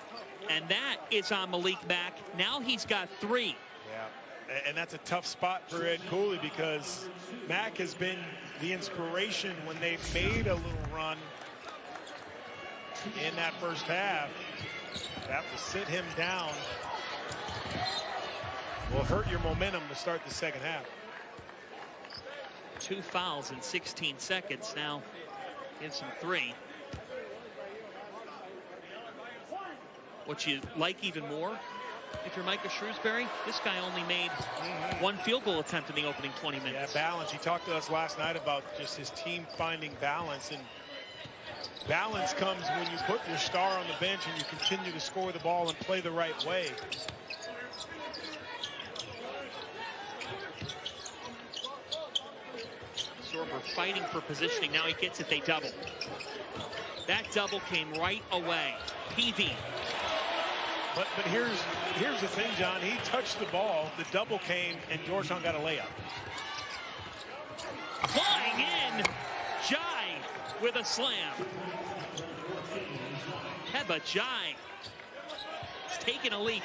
And that is on Malik Mack. Now he's got 3. Yeah, and that's a tough spot for Ed Cooley because Mack has been the inspiration when they've made a little run in that first half. That will sit him down. Will hurt your momentum to start the second half. 2 fouls in 16 seconds. Now gives him 3. What you like even more, if you're Micah Shrewsbury, this guy only made 1 field goal attempt in the opening 20 minutes. Yeah, balance. He talked to us last night about just his team finding balance, and balance comes when you put your star on the bench and you continue to score the ball and play the right way. Sorber fighting for positioning. Now he gets it. They double. That double came right away. Peavy. But here's the thing, John. He touched the ball. The double came, and Georgetown got a layup. Flying in. Jai with a slam. Keba Jai. He's taking a leap.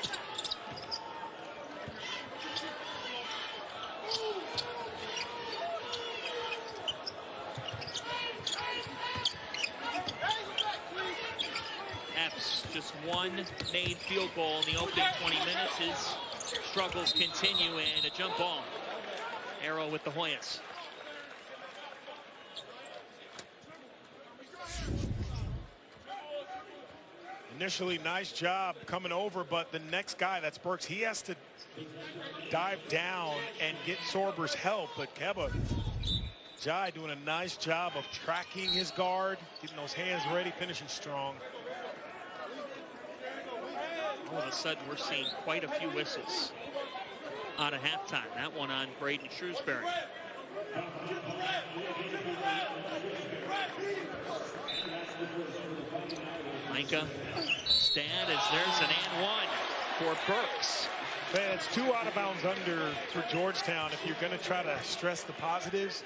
Just 1 made field goal in the opening 20 minutes. His struggles continue, and a jump ball. Arrow with the Hoyas. Initially, nice job coming over, but the next guy, that's Burks, he has to dive down and get Sorber's help. But Keba Jai doing a nice job of tracking his guard, getting those hands ready, finishing strong. All of a sudden, we're seeing quite a few whistles out of halftime. That one on Braden Shrewsbury. Micah Stad as there's an and 1 for Burks. Man, it's 2 out of bounds under for Georgetown. If you're going to try to stress the positives,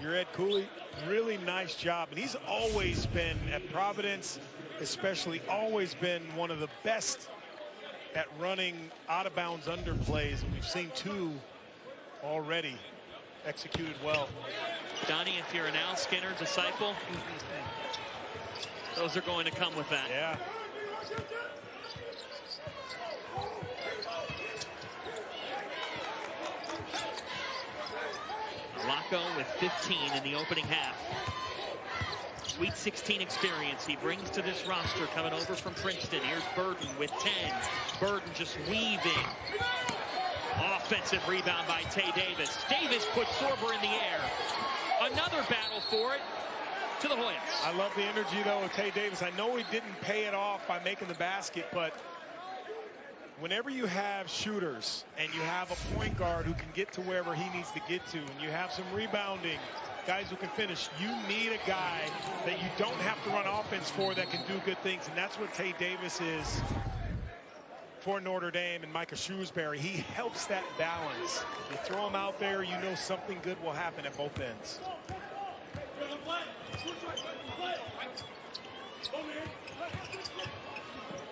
you're Ed Cooley. Really nice job. And he's always been, at Providence especially, always been one of the best at running out of bounds under plays, and we've seen 2 already executed well. Donnie, if you're an Al Skinner disciple, those are going to come with that. Yeah. Laco with 15 in the opening half. Sweet 16 experience he brings to this roster coming over from Princeton. Here's Burden with 10. Burden just weaving. Offensive rebound by Tay Davis. Davis puts Sorber in the air. Another battle for it to the Hoyas. I love the energy, though, of Tay Davis. I know he didn't pay it off by making the basket, but whenever you have shooters and you have a point guard who can get to wherever he needs to get to, and you have some rebounding, guys who can finish, you need a guy that you don't have to run offense for that can do good things, and that's what Tay Davis is for Notre Dame and Micah Shrewsbury. He helps that balance. You throw him out there, you know something good will happen at both ends.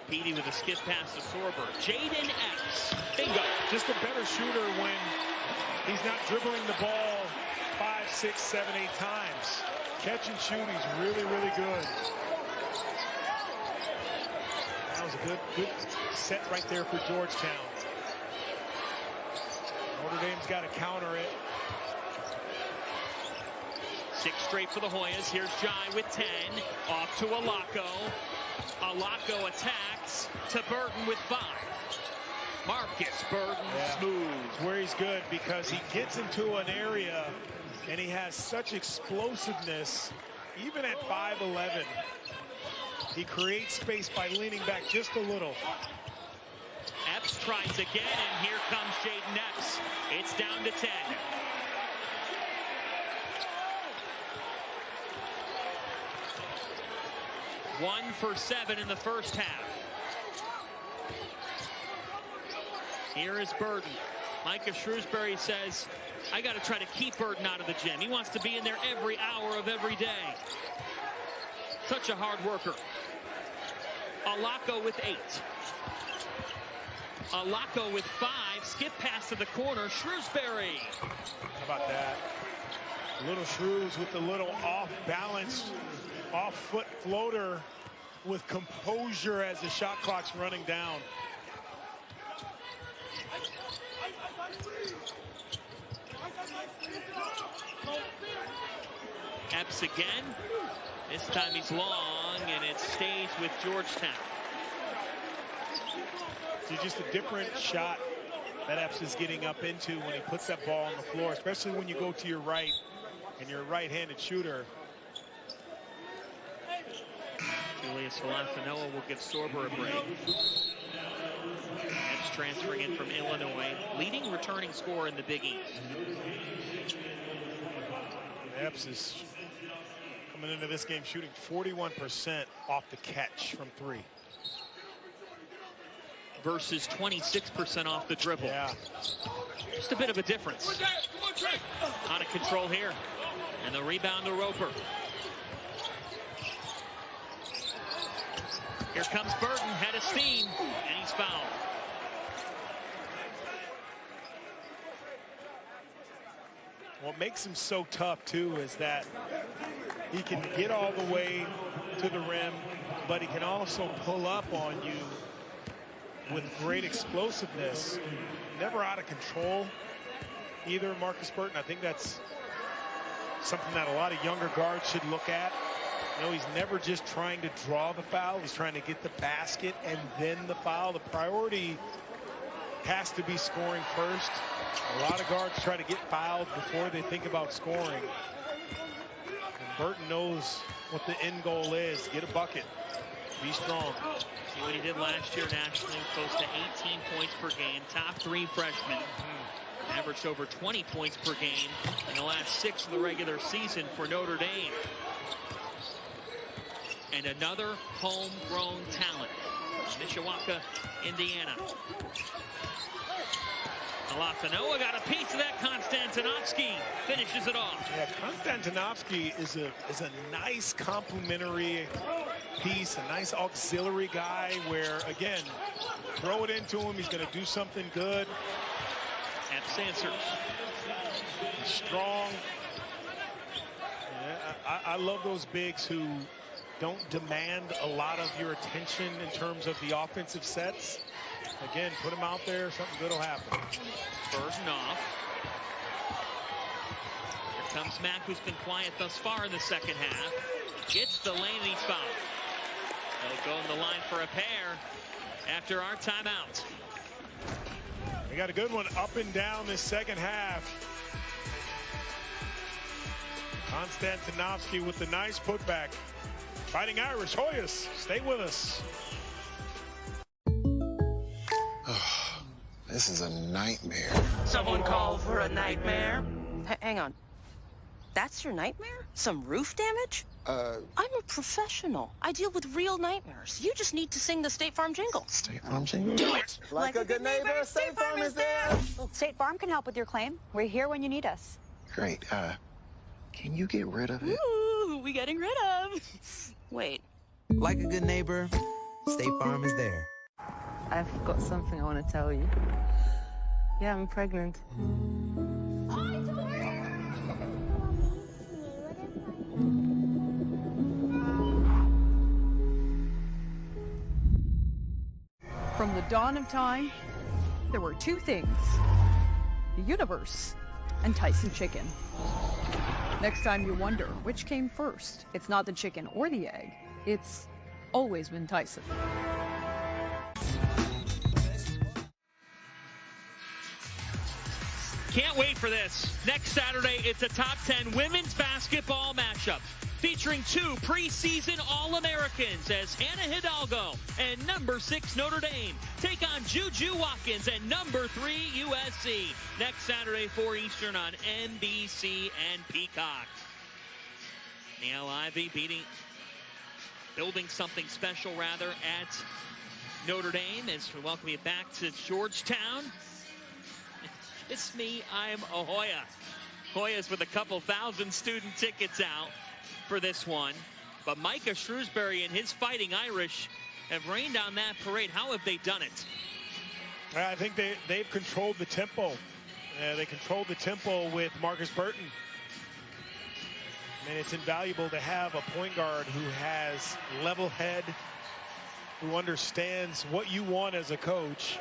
Petey with a skip pass to Sorber. Jaden X. Bingo. Just a better shooter when he's not dribbling the ball 5, 6, 7, 8 times. Catch and shoot, he's really, really good. That was a good set right there for Georgetown. Notre Dame's got to counter it. 6 straight for the Hoyas. Here's Jai with 10. Off to Alako. Alako attacks to Burton with 5. Marcus Burton smooth. Where he's good because he gets into an area and he has such explosiveness. Even at 5'11", he creates space by leaning back just a little. Epps tries again, and here comes Jaden Epps. It's down to 10. One for 7 in the first half. Here is Burton. Micah Shrewsbury says, I got to try to keep Burton out of the gym. He wants to be in there every hour of every day. Such a hard worker. Alako with 8. Alako with 5. Skip pass to the corner. Shrewsbury. How about that? Little Shrews with the little off-balance, off-foot floater with composure as the shot clock's running down. Epps again. This time he's long, and it stays with Georgetown. It's just a different shot that Epps is getting up into when he puts that ball on the floor, especially when you go to your right and you're a right-handed shooter. Julius Valafanoa will give Sorber a break. Epps transferring in from Illinois, leading returning scorer in the Big East. Epps is coming into this game shooting 41% off the catch from 3. Versus 26% off the dribble. Yeah. Just a bit of a difference. Out of control here. And the rebound to Roper. Here comes Burton, head of steam, and he's fouled. What makes him so tough, too, is that he can get all the way to the rim, but he can also pull up on you with great explosiveness. Never out of control either, Marcus Burton. I think that's something that a lot of younger guards should look at. You know, he's never just trying to draw the foul. He's trying to get the basket and then the foul. The priority has to be scoring first. A lot of guards try to get fouled before they think about scoring. And Burton knows what the end goal is. Get a bucket. Be strong. See what he did last year nationally, close to 18 points per game. Top 3 freshman. Averaged over 20 points per game in the last 6 of the regular season for Notre Dame. And another homegrown talent, Mishawaka, Indiana. Valafanoa got a piece of that. Konstantinovsky finishes it off. Yeah, Konstantinovsky is a nice complementary piece, a nice auxiliary guy where, again, throw it into him, he's going to do something good. Epps answers. He's strong. Yeah, I love those bigs who don't demand a lot of your attention in terms of the offensive sets. Again, put him out there, something good will happen. Burton off. Here comes Mack, who's been quiet thus far in the second half. Gets the lane and he's fouled. They'll go in the line for a pair after our timeout. We got a good one up and down this second half. Konstantinovsky with the nice putback. Fighting Irish, Hoyas, stay with us. This is a nightmare. Someone called for a nightmare. Hang on. That's your nightmare? Some roof damage? I'm a professional. I deal with real nightmares. You just need to sing the State Farm jingle. State Farm jingle? Do it! Like a good neighbor, State Farm is there. State Farm can help with your claim. We're here when you need us. Great. Can you get rid of it? Ooh, we getting rid of. Wait. Like a good neighbor, State Farm is there. I've got something I want to tell you. Yeah, I'm pregnant. From the dawn of time, there were 2 things: the universe and Tyson chicken. Next time you wonder which came first, it's not the chicken or the egg. It's always been Tyson. Can't wait for this. Next Saturday, it's a top 10 women's basketball matchup featuring 2 preseason All-Americans as Hannah Hidalgo and number 6 Notre Dame take on Juju Watkins and number 3 USC. Next Saturday, 4 Eastern on NBC and Peacock. Niele Ivey building something special rather at Notre Dame as we welcome you back to Georgetown. It's me, I'm a Hoya. Hoya's with a couple thousand student tickets out for this one. But Micah Shrewsbury and his Fighting Irish have rained on that parade. How have they done it? I think they've controlled the tempo. They controlled the tempo with Marcus Burton. And it's invaluable to have a point guard who has level head, who understands what you want as a coach,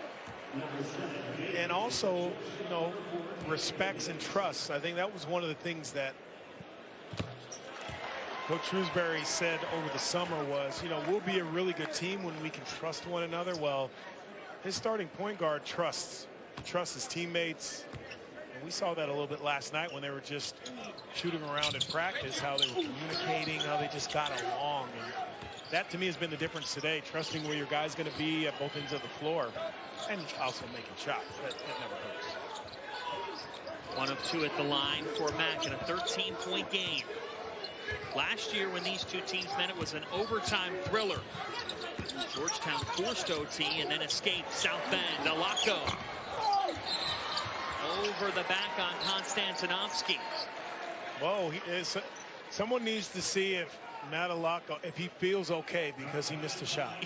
and also, you know, respects and trusts. I think that was one of the things that Coach Shrewsbury said over the summer was, you know, we'll be a really good team when we can trust one another. Well, his starting point guard trusts his teammates. And we saw that a little bit last night when they were just shooting around in practice, how they were communicating, how they just got along. And that, to me, has been the difference today, trusting where your guy's going to be at both ends of the floor. And also making shots. That never hurts. 1 of 2 at the line for Mack in a 13-point game. Last year when these two teams met, it was an overtime thriller. Georgetown forced OT and then escaped. South Bend, Alako. Over the back on Konstantinovsky. Whoa, someone needs to see if Matt Alako, if he feels okay because he missed a shot.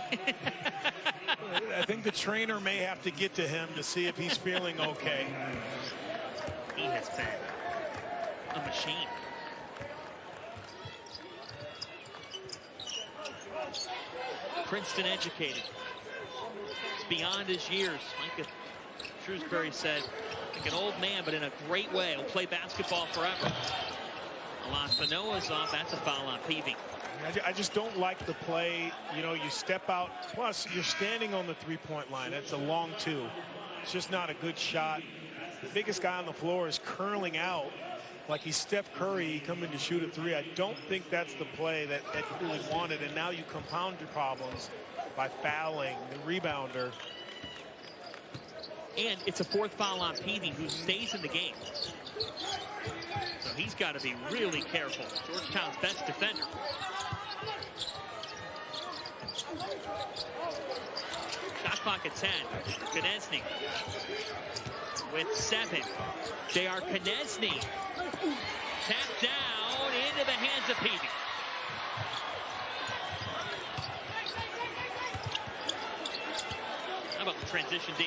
I think the trainer may have to get to him to see if he's feeling okay. He has been a machine. Princeton educated. It's beyond his years. Micah Shrewsbury said, like an old man, but in a great way. He'll play basketball forever. Alasanoa's off. That's a foul on Peavy. I just don't like the play. You know, you step out. Plus, you're standing on the three-point line. That's a long 2. It's just not a good shot. The biggest guy on the floor is curling out like he's Steph Curry coming to shoot a 3. I don't think that's the play that you really wanted. And now you compound your problems by fouling the rebounder. And it's a 4th foul on Peavy, who stays in the game. So he's got to be really careful. Georgetown's best defender. Shot clock at 10. Konechny with 7. J.R. Konechny tapped down into the hands of Peavy. How about the transition D?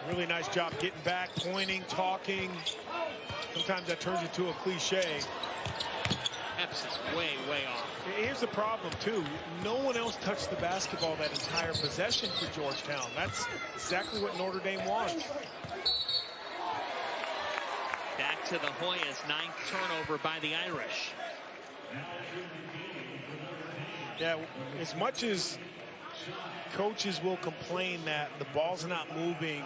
Really nice job getting back, pointing, talking. Sometimes that turns into a cliche. Epps is way, way off. Here's the problem, too. No one else touched the basketball that entire possession for Georgetown. That's exactly what Notre Dame wants. Back to the Hoyas, 9th turnover by the Irish. Yeah, as much as coaches will complain that the ball's not moving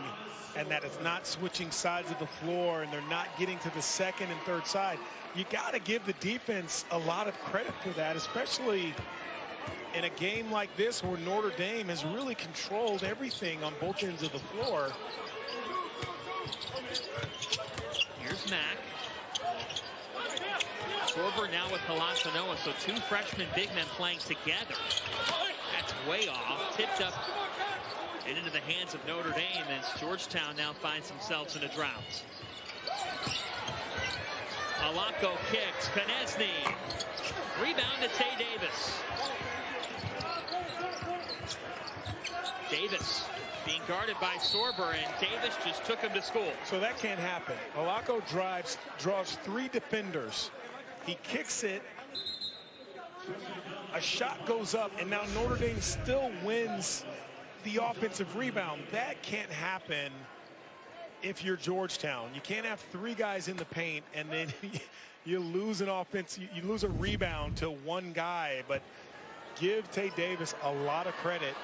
and that it's not switching sides of the floor and they're not getting to the second and third side, you got to give the defense a lot of credit for that, especially in a game like this where Notre Dame has really controlled everything on both ends of the floor. Here's Mack. Sorber now with Halasanoa, so 2 freshman big men playing together. That's way off. Tipped up and into the hands of Notre Dame as Georgetown now finds themselves in a drought. Alako kicks. Konechny. Rebound to Tay Davis. Davis being guarded by Sorber, and Davis just took him to school. So that can't happen. Alako draws 3 defenders. He kicks it. A shot goes up, and now Notre Dame still wins the offensive rebound. That can't happen if you're Georgetown. You can't have 3 guys in the paint and then you lose an offense. You lose a rebound to one guy, but give Tae Davis a lot of credit.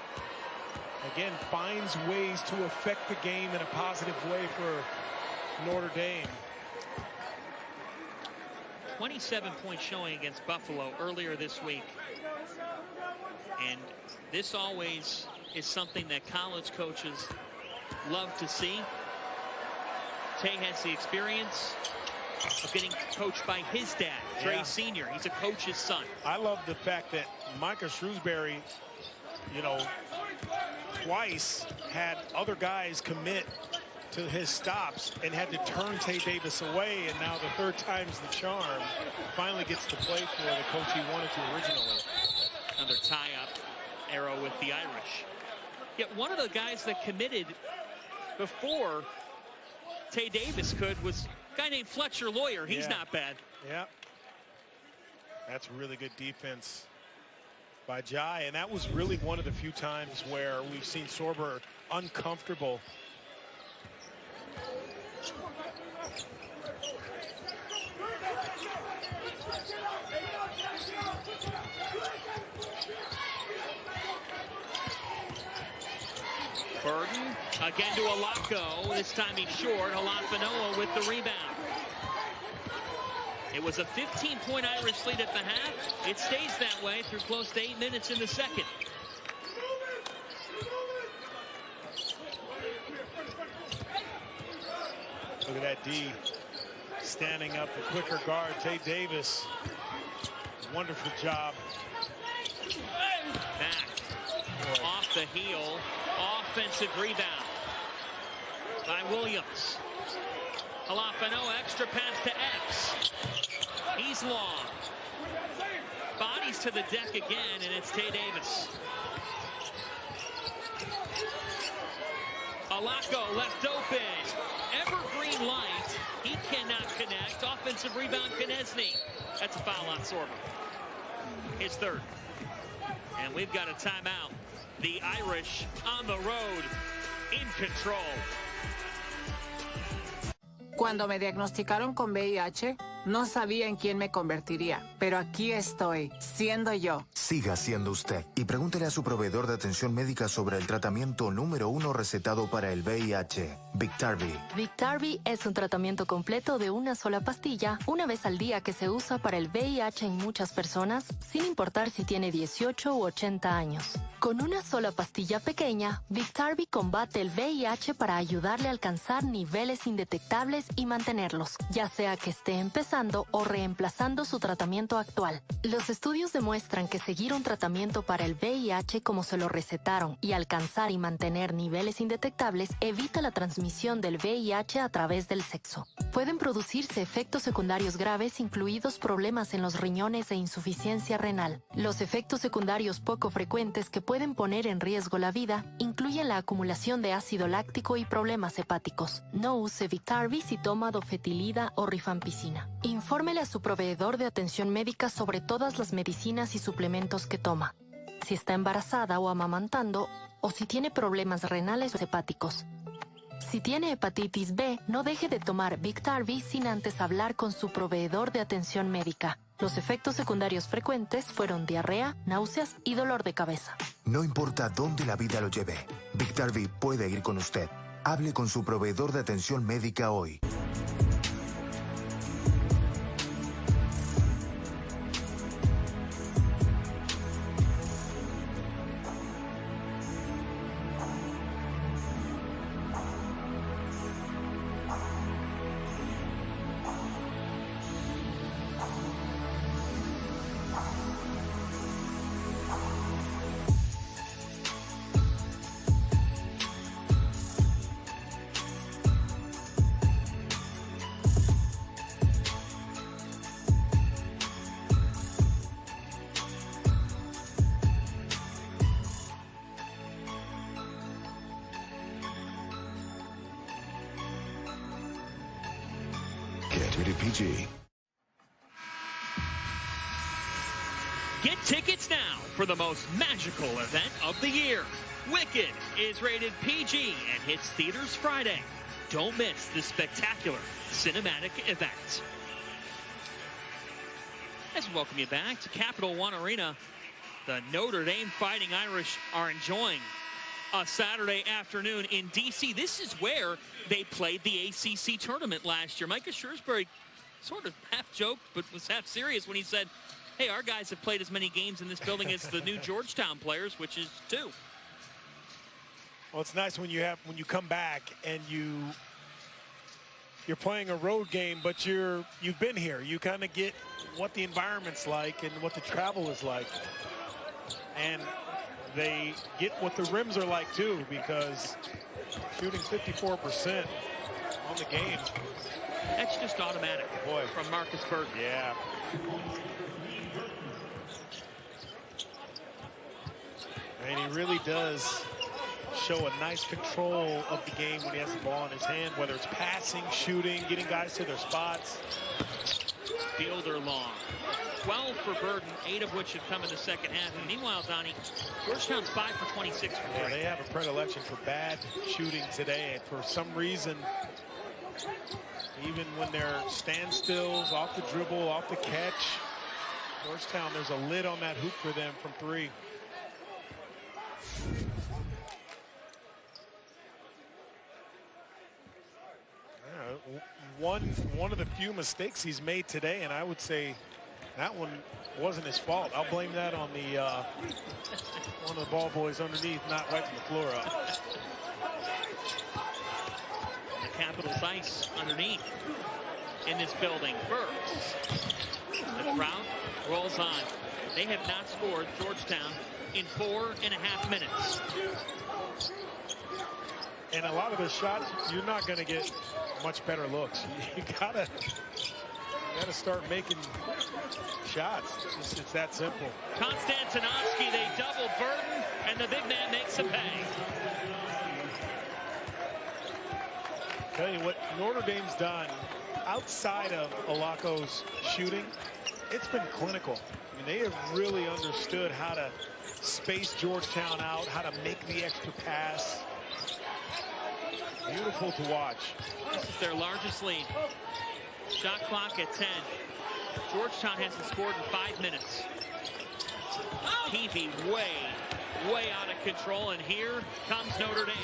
Again, finds ways to affect the game in a positive way for Notre Dame. 27-point showing against Buffalo earlier this week. And this always is something that college coaches love to see. Tae has the experience of getting coached by his dad, Trey Sr. He's a coach's son. I love the fact that Micah Shrewsbury, you know, twice had other guys commit to his stops and had to turn Tae Davis away, and now the 3rd time's the charm. Finally gets to play for the coach he wanted to originally. Another tie-up arrow with the Irish. Yet one of the guys that committed before Tae Davis could was a guy named Fletcher Lawyer. He's not bad. Yeah. That's really good defense by Jai, and that was really one of the few times where we've seen Sorber uncomfortable. Burden again to Alako. This time he's short. Halafanoa with the rebound. It was a 15-point Irish lead at the half. It stays that way through close to 8 minutes in the second. Look at that D standing up, the quicker guard, Tae Davis. Wonderful job. Back off the heel. Offensive rebound by Williams. Halafanoa, extra pass to Epps. He's long. Bodies to the deck again, and it's Tae Davis. Alako left open. Evergreen light. He cannot connect. Offensive rebound, Konechny. That's a foul on Sorber. His 3rd. And we've got a timeout. The Irish on the road, in control. Cuando me diagnosticaron con VIH, no sabía en quién me convertiría, pero aquí estoy, siendo yo. Siga siendo usted y pregúntele a su proveedor de atención médica sobre el tratamiento número 1 recetado para el VIH, Biktarvy. Biktarvy es un tratamiento completo de una sola pastilla, una vez al día, que se usa para el VIH en muchas personas, sin importar si tiene 18 u 80 años. Con una sola pastilla pequeña, Biktarvy combate el VIH para ayudarle a alcanzar niveles indetectables y mantenerlos, ya sea que esté empezando o reemplazando su tratamiento actual. Los estudios demuestran que seguir un tratamiento para el VIH como se lo recetaron y alcanzar y mantener niveles indetectables evita la transmisión del VIH a través del sexo. Pueden producirse efectos secundarios graves, incluidos problemas en los riñones e insuficiencia renal. Los efectos secundarios poco frecuentes que pueden poner en riesgo la vida incluyen la acumulación de ácido láctico y problemas hepáticos. No use Biktarvy si toma dofetilida o rifampicina. Infórmele a su proveedor de atención médica sobre todas las medicinas y suplementos que toma, si está embarazada o amamantando, o si tiene problemas renales o hepáticos. Si tiene hepatitis B, no deje de tomar Biktarvy sin antes hablar con su proveedor de atención médica. Los efectos secundarios frecuentes fueron diarrea, náuseas y dolor de cabeza. No importa dónde la vida lo lleve, Biktarvy puede ir con usted. Hable con su proveedor de atención médica hoy. Rated PG. Get tickets now for the most magical event of the year. Wicked is rated PG and hits theaters Friday. Don't miss this spectacular cinematic event. As we welcome you back to Capital One Arena, the Notre Dame Fighting Irish are enjoying a Saturday afternoon in D.C. This is where they played the ACC tournament last year. Micah Shrewsbury sort of half joked, but was half serious when he said, hey, our guys have played as many games in this building as the new Georgetown players, which is 2. Well, it's nice when you come back and you're playing a road game, but you've been here. You kind of get what the environment's like and what the travel is like. And they get what the rims are like too, because shooting 54% on the game. That's just automatic. Boy, from Marcus Burton. Yeah. And he really does show a nice control of the game when he has the ball in his hand, whether it's passing, shooting, getting guys to their spots. Fielder long. 12 for Burton, 8 of which have come in the second half. And meanwhile, Donnie, Georgetown's 5 for 26 for 3. Yeah, they have a predilection for bad shooting today. And for some reason, even when they're standstills, off the dribble, off the catch, Georgetown, there's a lid on that hoop for them from 3. One of the few mistakes he's made today, and I would say that one wasn't his fault. I'll blame that on the one of the ball boys underneath not wiping the floor up. The Capitals ice underneath in this building. Burks. The crowd rolls on. They have not scored, Georgetown, in 4.5 minutes. And a lot of the shots, you're not going to get much better looks. You gotta start making shots. It's that simple. Konstantinovsky, they double Burton, and the big man makes a pay. Tell you what Notre Dame's done outside of Alaco's shooting, it's been clinical. I mean, they have really understood how to space Georgetown out, how to make the extra pass. Beautiful to watch. This is their largest lead. Shot clock at 10. Georgetown hasn't scored in 5 minutes. Peavy way out of control, and here comes Notre Dame.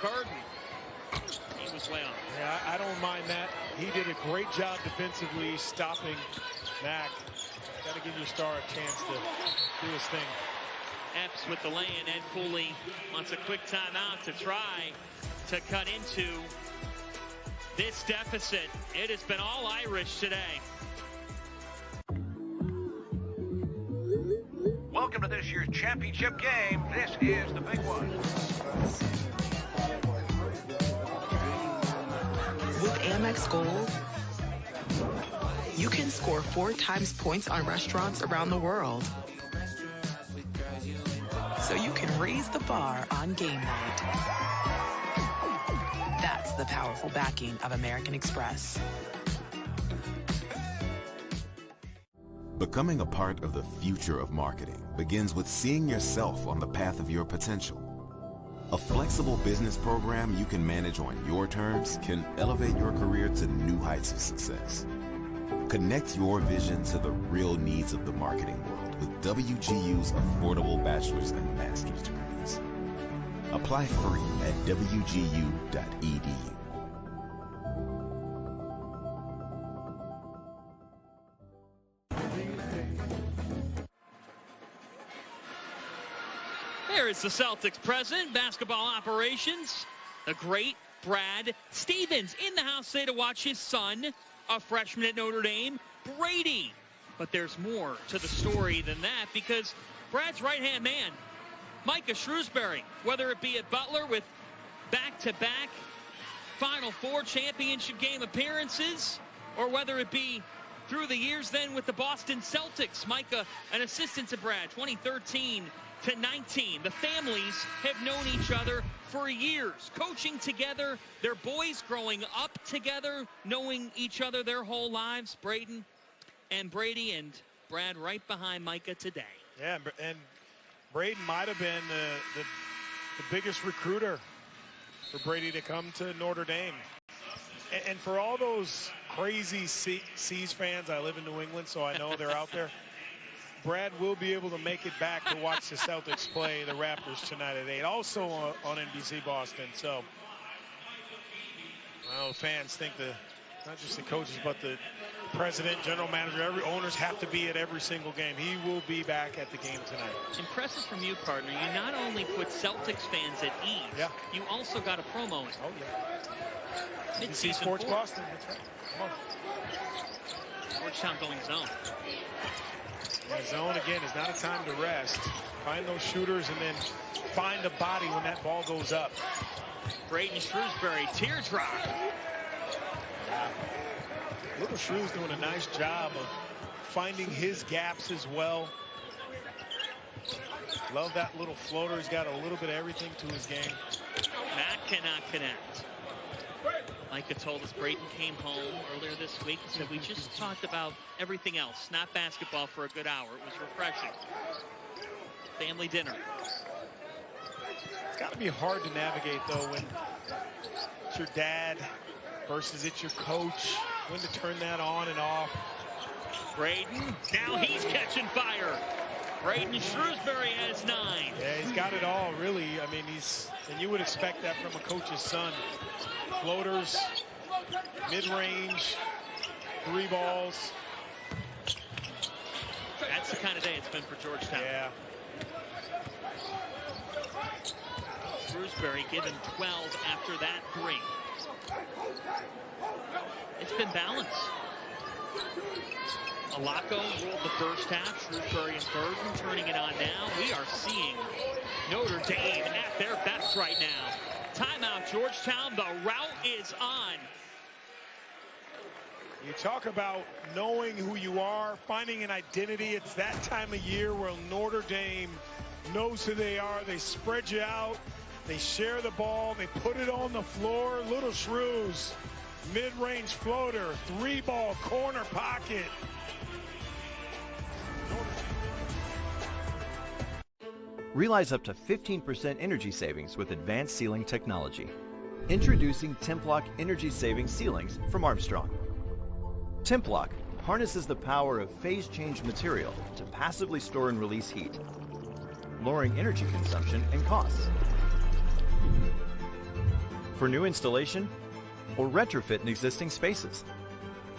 Burton. He was way off. Yeah, I don't mind that. He did a great job defensively stopping Mack. Got to give your star a chance to do his thing. Epps with the lay-in. Ed Cooley wants a quick timeout to try to cut into this deficit. It has been all Irish today. Welcome to this year's championship game. This is the big one. With Amex Gold, you can score 4 times points on restaurants around the world. So you can raise the bar on game night. That's the powerful backing of American Express. Becoming a part of the future of marketing begins with seeing yourself on the path of your potential. A flexible business program you can manage on your terms can elevate your career to new heights of success. Connect your vision to the real needs of the marketing world with WGU's affordable bachelor's and master's degrees. Apply free at wgu.edu. There is the Celtics president, basketball operations, the great Brad Stevens, in the house today to watch his son, a freshman at Notre Dame, Brady. But there's more to the story than that, because Brad's right-hand man, Micah Shrewsbury, whether it be at Butler with back-to-back Final Four championship game appearances, or whether it be through the years then with the Boston Celtics. Micah, an assistant to Brad, 2013 to 19. The families have known each other for years, coaching together, their boys growing up together, knowing each other their whole lives. Braden and Brady, and Brad right behind Micah today. Yeah, and Braden might have been the biggest recruiter for Brady to come to Notre Dame. And for all those crazy Seas fans, I live in New England, so I know they're out there. Brad will be able to make it back to watch the Celtics play the Raptors tonight at 8, also on NBC Boston. So, well, fans think not just the coaches, but the president, general manager, every owners have to be at every single game. He will be back at the game tonight. Impressive from you, partner. You not only put Celtics fans at ease, you also got a promo in. Oh, yeah. Mid-season Sports 4. Boston. That's right. Come on. Georgetown going zone. Yeah, zone again is not a time to rest. Find those shooters and then find a body when that ball goes up. Braden Shrewsbury, teardrop. Little Shrew's doing a nice job of finding his gaps as well. Love that little floater. He's got a little bit of everything to his game. Matt cannot connect. Micah told us Braden came home earlier this week and said, we just talked about everything else, not basketball, for a good hour. It was refreshing. Family dinner. It's got to be hard to navigate, though, when it's your dad versus it's your coach, when to turn that on and off. Braden, now he's catching fire. Braden Shrewsbury has 9. Yeah, he's got it all, really. I mean, and you would expect that from a coach's son. Floaters, mid-range, 3 balls. That's the kind of day it's been for Georgetown. Yeah. Shrewsbury given 12 after that 3. It's been balanced. Alako ruled the first half. Shrewsbury and Burton turning it on now. We are seeing Notre Dame at their best right now. Timeout, Georgetown. The route is on. You talk about knowing who you are, finding an identity. It's that time of year where Notre Dame knows who they are. They spread you out. They share the ball. They put it on the floor. Little Shrews, mid-range floater, 3-ball corner pocket. Realize up to 15% energy savings with advanced sealing technology. Introducing Templock Energy Saving Ceilings from Armstrong. Templock harnesses the power of phase-change material to passively store and release heat, lowering energy consumption and costs. For new installation or retrofit in existing spaces,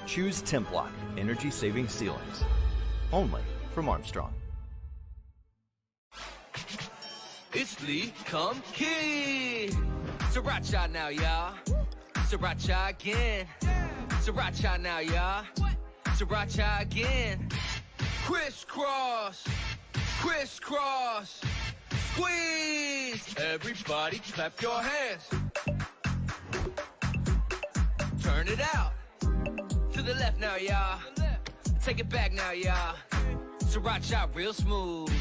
choose Templock Energy Saving Ceilings. Only from Armstrong. It's Lee Kum Kee. Sriracha now, y'all. Sriracha again. Sriracha now, y'all. Sriracha again. Crisscross. Crisscross. Squeeze. Everybody clap your hands. Turn it out. To the left now, y'all. Take it back now, y'all. Sriracha real smooth.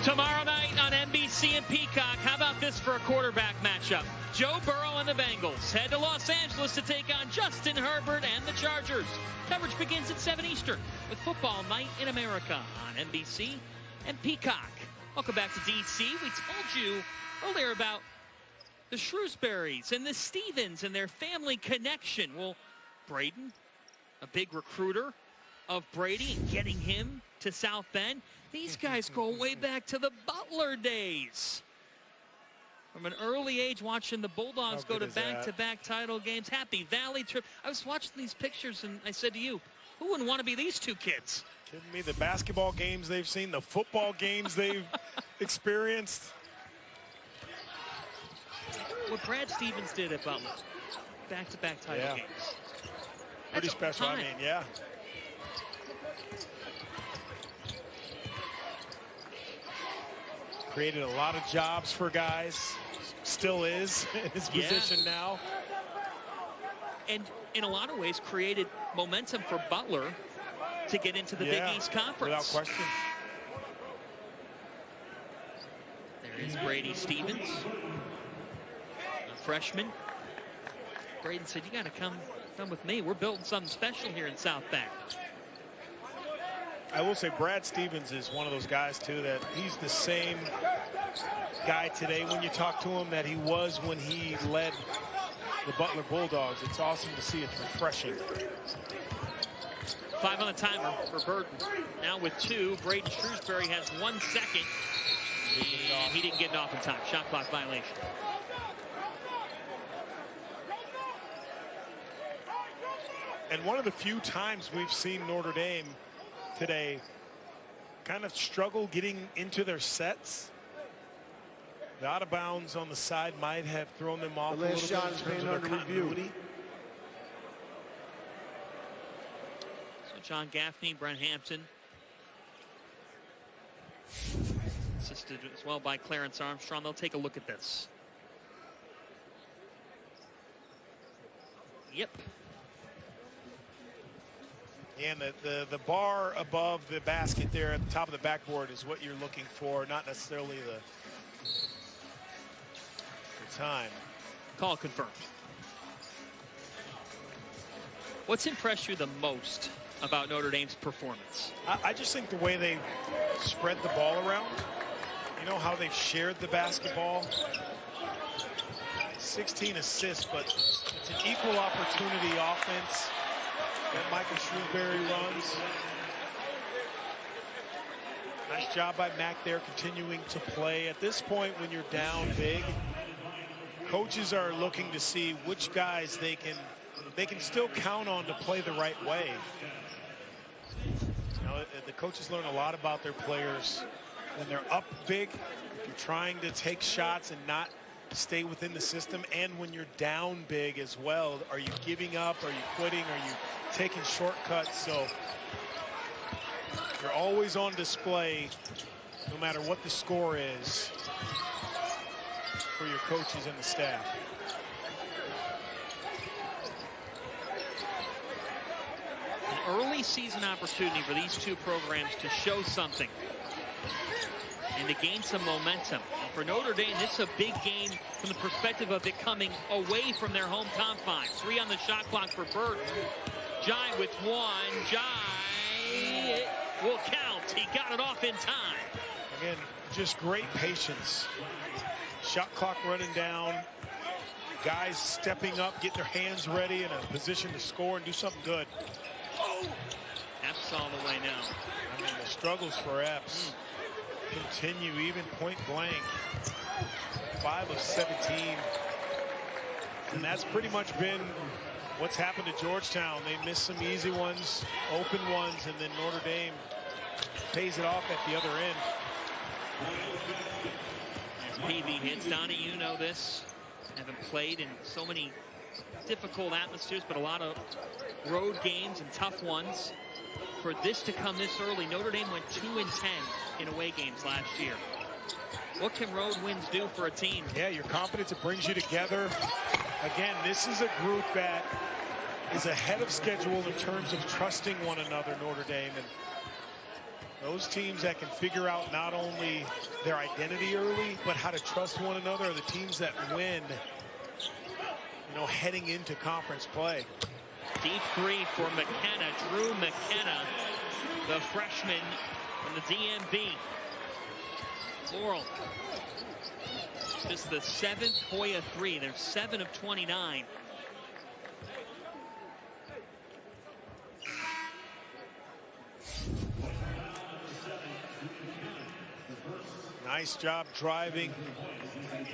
Tomorrow night on NBC and Peacock, how about this for a quarterback matchup? Joe Burrow and the Bengals head to Los Angeles to take on Justin Herbert and the Chargers. Coverage begins at 7 Eastern with Football Night in America on NBC and Peacock. Welcome back to DC. We told you earlier about the Shrewsburys and the Stevens and their family connection. Well, Braden, a big recruiter of Brady and getting him to South Bend. These guys go way back to the Butler days. From an early age, watching the Bulldogs go to back-to-back title games. Happy Valley trip. I was watching these pictures, and I said to you, who wouldn't want to be these two kids? Kidding me? The basketball games they've seen, the football games they've experienced. What Brad Stevens did at Butler. Back-to-back title games. Pretty special, I mean, yeah. Created a lot of jobs for guys. Still is in his position now. And in a lot of ways created momentum for Butler to get into the Big East Conference. Without question. There is Brady Stevens, a freshman. Braden said, you got to come with me. We're building something special here in South Bend. I will say Brad Stevens is one of those guys, too, that he's the same guy today when you talk to him that he was when he led the Butler Bulldogs. It's awesome to see. It's refreshing. 5 on the timer for Burton. Now with 2, Braden Shrewsbury has 1 second. He didn't get it off in time. Shot clock violation. And one of the few times we've seen Notre Dame today kind of struggle getting into their sets. The out of bounds on the side might have thrown them off a little bit in terms of their continuity. So John Gaffney, Brent Hampton, assisted as well by Clarence Armstrong. They'll take a look at this. Yep. And the bar above the basket there at the top of the backboard is what you're looking for, not necessarily the time. Call confirmed. What's impressed you the most about Notre Dame's performance? I just think the way they spread the ball around. You know how they've shared the basketball. 16 assists, but it's an equal opportunity offense that Michael Shrewsbury runs. Nice job by Mac there, continuing to play. At this point, when you're down big, coaches are looking to see which guys they can still count on to play the right way. You know, the coaches learn a lot about their players when they're up big. If you're trying to take shots and not stay within the system, and when you're down big as well, are you giving up? Are you quitting? Are you taking shortcuts? So you're always on display, no matter what the score is, for your coaches and the staff. An early season opportunity for these two programs to show something and to gain some momentum. And for Notre Dame, this is a big game from the perspective of it coming away from their home confines. 3 on the shot clock for Burton. Jai with 1. Jai will count. He got it off in time. Again, just great patience. Shot clock running down. Guys stepping up, getting their hands ready in a position to score and do something good. Epps all the way now. I mean, the struggles for Epps continue, even point blank. 5 of 17. And that's pretty much been what's happened to Georgetown. They missed some easy ones, open ones, and then Notre Dame pays it off at the other end. As PV hits, Donnie, you know this. Haven't played in so many difficult atmospheres, but a lot of road games and tough ones. For this to come this early, Notre Dame went 2-10 in away games last year. What can road wins do for a team? Yeah, your confidence, it brings you together. Again, this is a group that is ahead of schedule in terms of trusting one another, Notre Dame. And those teams that can figure out not only their identity early, but how to trust one another are the teams that win, you know, heading into conference play. Deep 3 for McKenna. Drew McKenna, the freshman from the DMV. Laurel. Just the 7th Hoya 3. They're 7 of 29. Nice job driving.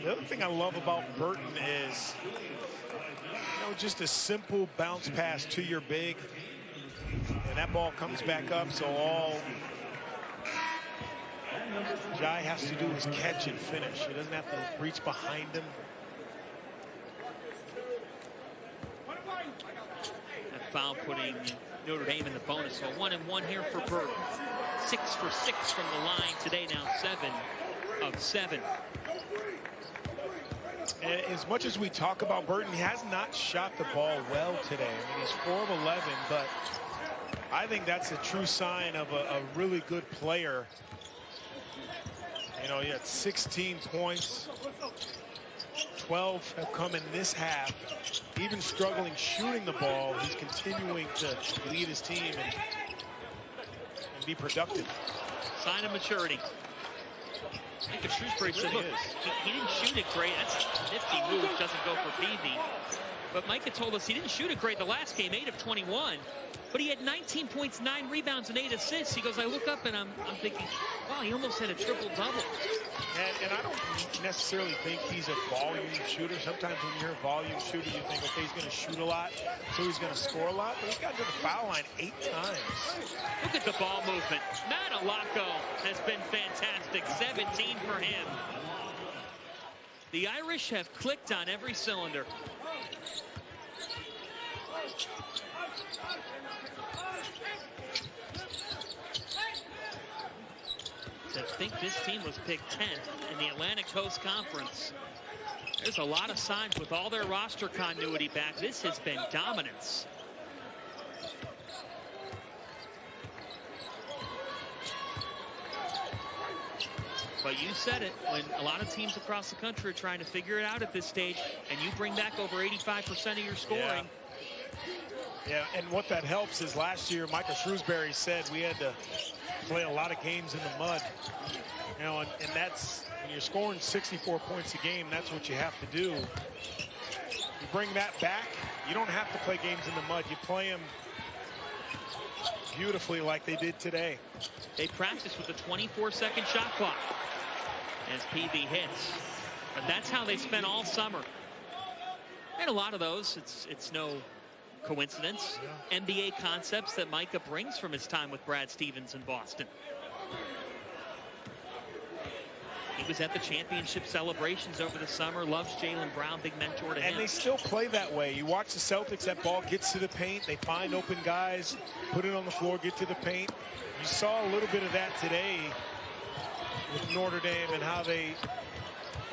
The other thing I love about Burton is, you know, just a simple bounce pass to your big, and that ball comes back up, so all Jai has to do is catch and finish. He doesn't have to reach behind him. That foul putting Notre Dame in the bonus. So 1-1 here for Burton. 6 for 6 from the line today, now 7 of 7. And as much as we talk about Burton, he has not shot the ball well today. I mean, he's 4 of 11, but I think that's a true sign of a really good player. You know, he had 16 points, 12 have come in this half. Even struggling shooting the ball, he's continuing to lead his team and be productive. Sign of maturity. I think Shrewsbury said, look, he didn't shoot it great. That's a nifty move, doesn't go for Peavy. But Micah told us he didn't shoot it great the last game, 8 of 21. But he had 19 points, 9 rebounds, and 8 assists. He goes, I look up and I'm thinking, wow, he almost had a triple-double. And I don't necessarily think he's a volume shooter. Sometimes when you're a volume shooter, you think, okay, he's going to shoot a lot, so he's going to score a lot. But he's got to the foul line 8 times. Look at the ball movement. Matalako has been fantastic. 17 for him. The Irish have clicked on every cylinder. I think this team was picked 10th in the Atlantic Coast Conference. There's a lot of signs with all their roster continuity back. This has been dominance. But you said it, when a lot of teams across the country are trying to figure it out at this stage, and you bring back over 85% of your scoring. Yeah, and what that helps is last year, Micah Shrewsbury said we had to play a lot of games in the mud. You know, and that's, when you're scoring 64 points a game, that's what you have to do. You bring that back, you don't have to play games in the mud. You play them beautifully like they did today. They practice with a 24-second shot clock as Peavy hits. But that's how they spent all summer. And a lot of those, it's no coincidence. Yeah. NBA concepts that Micah brings from his time with Brad Stevens in Boston. He was at the championship celebrations over the summer, loves Jaylen Brown, big mentor to him. And they still play that way. You watch the Celtics, that ball gets to the paint, they find open guys, put it on the floor, get to the paint. You saw a little bit of that today with Notre Dame and how they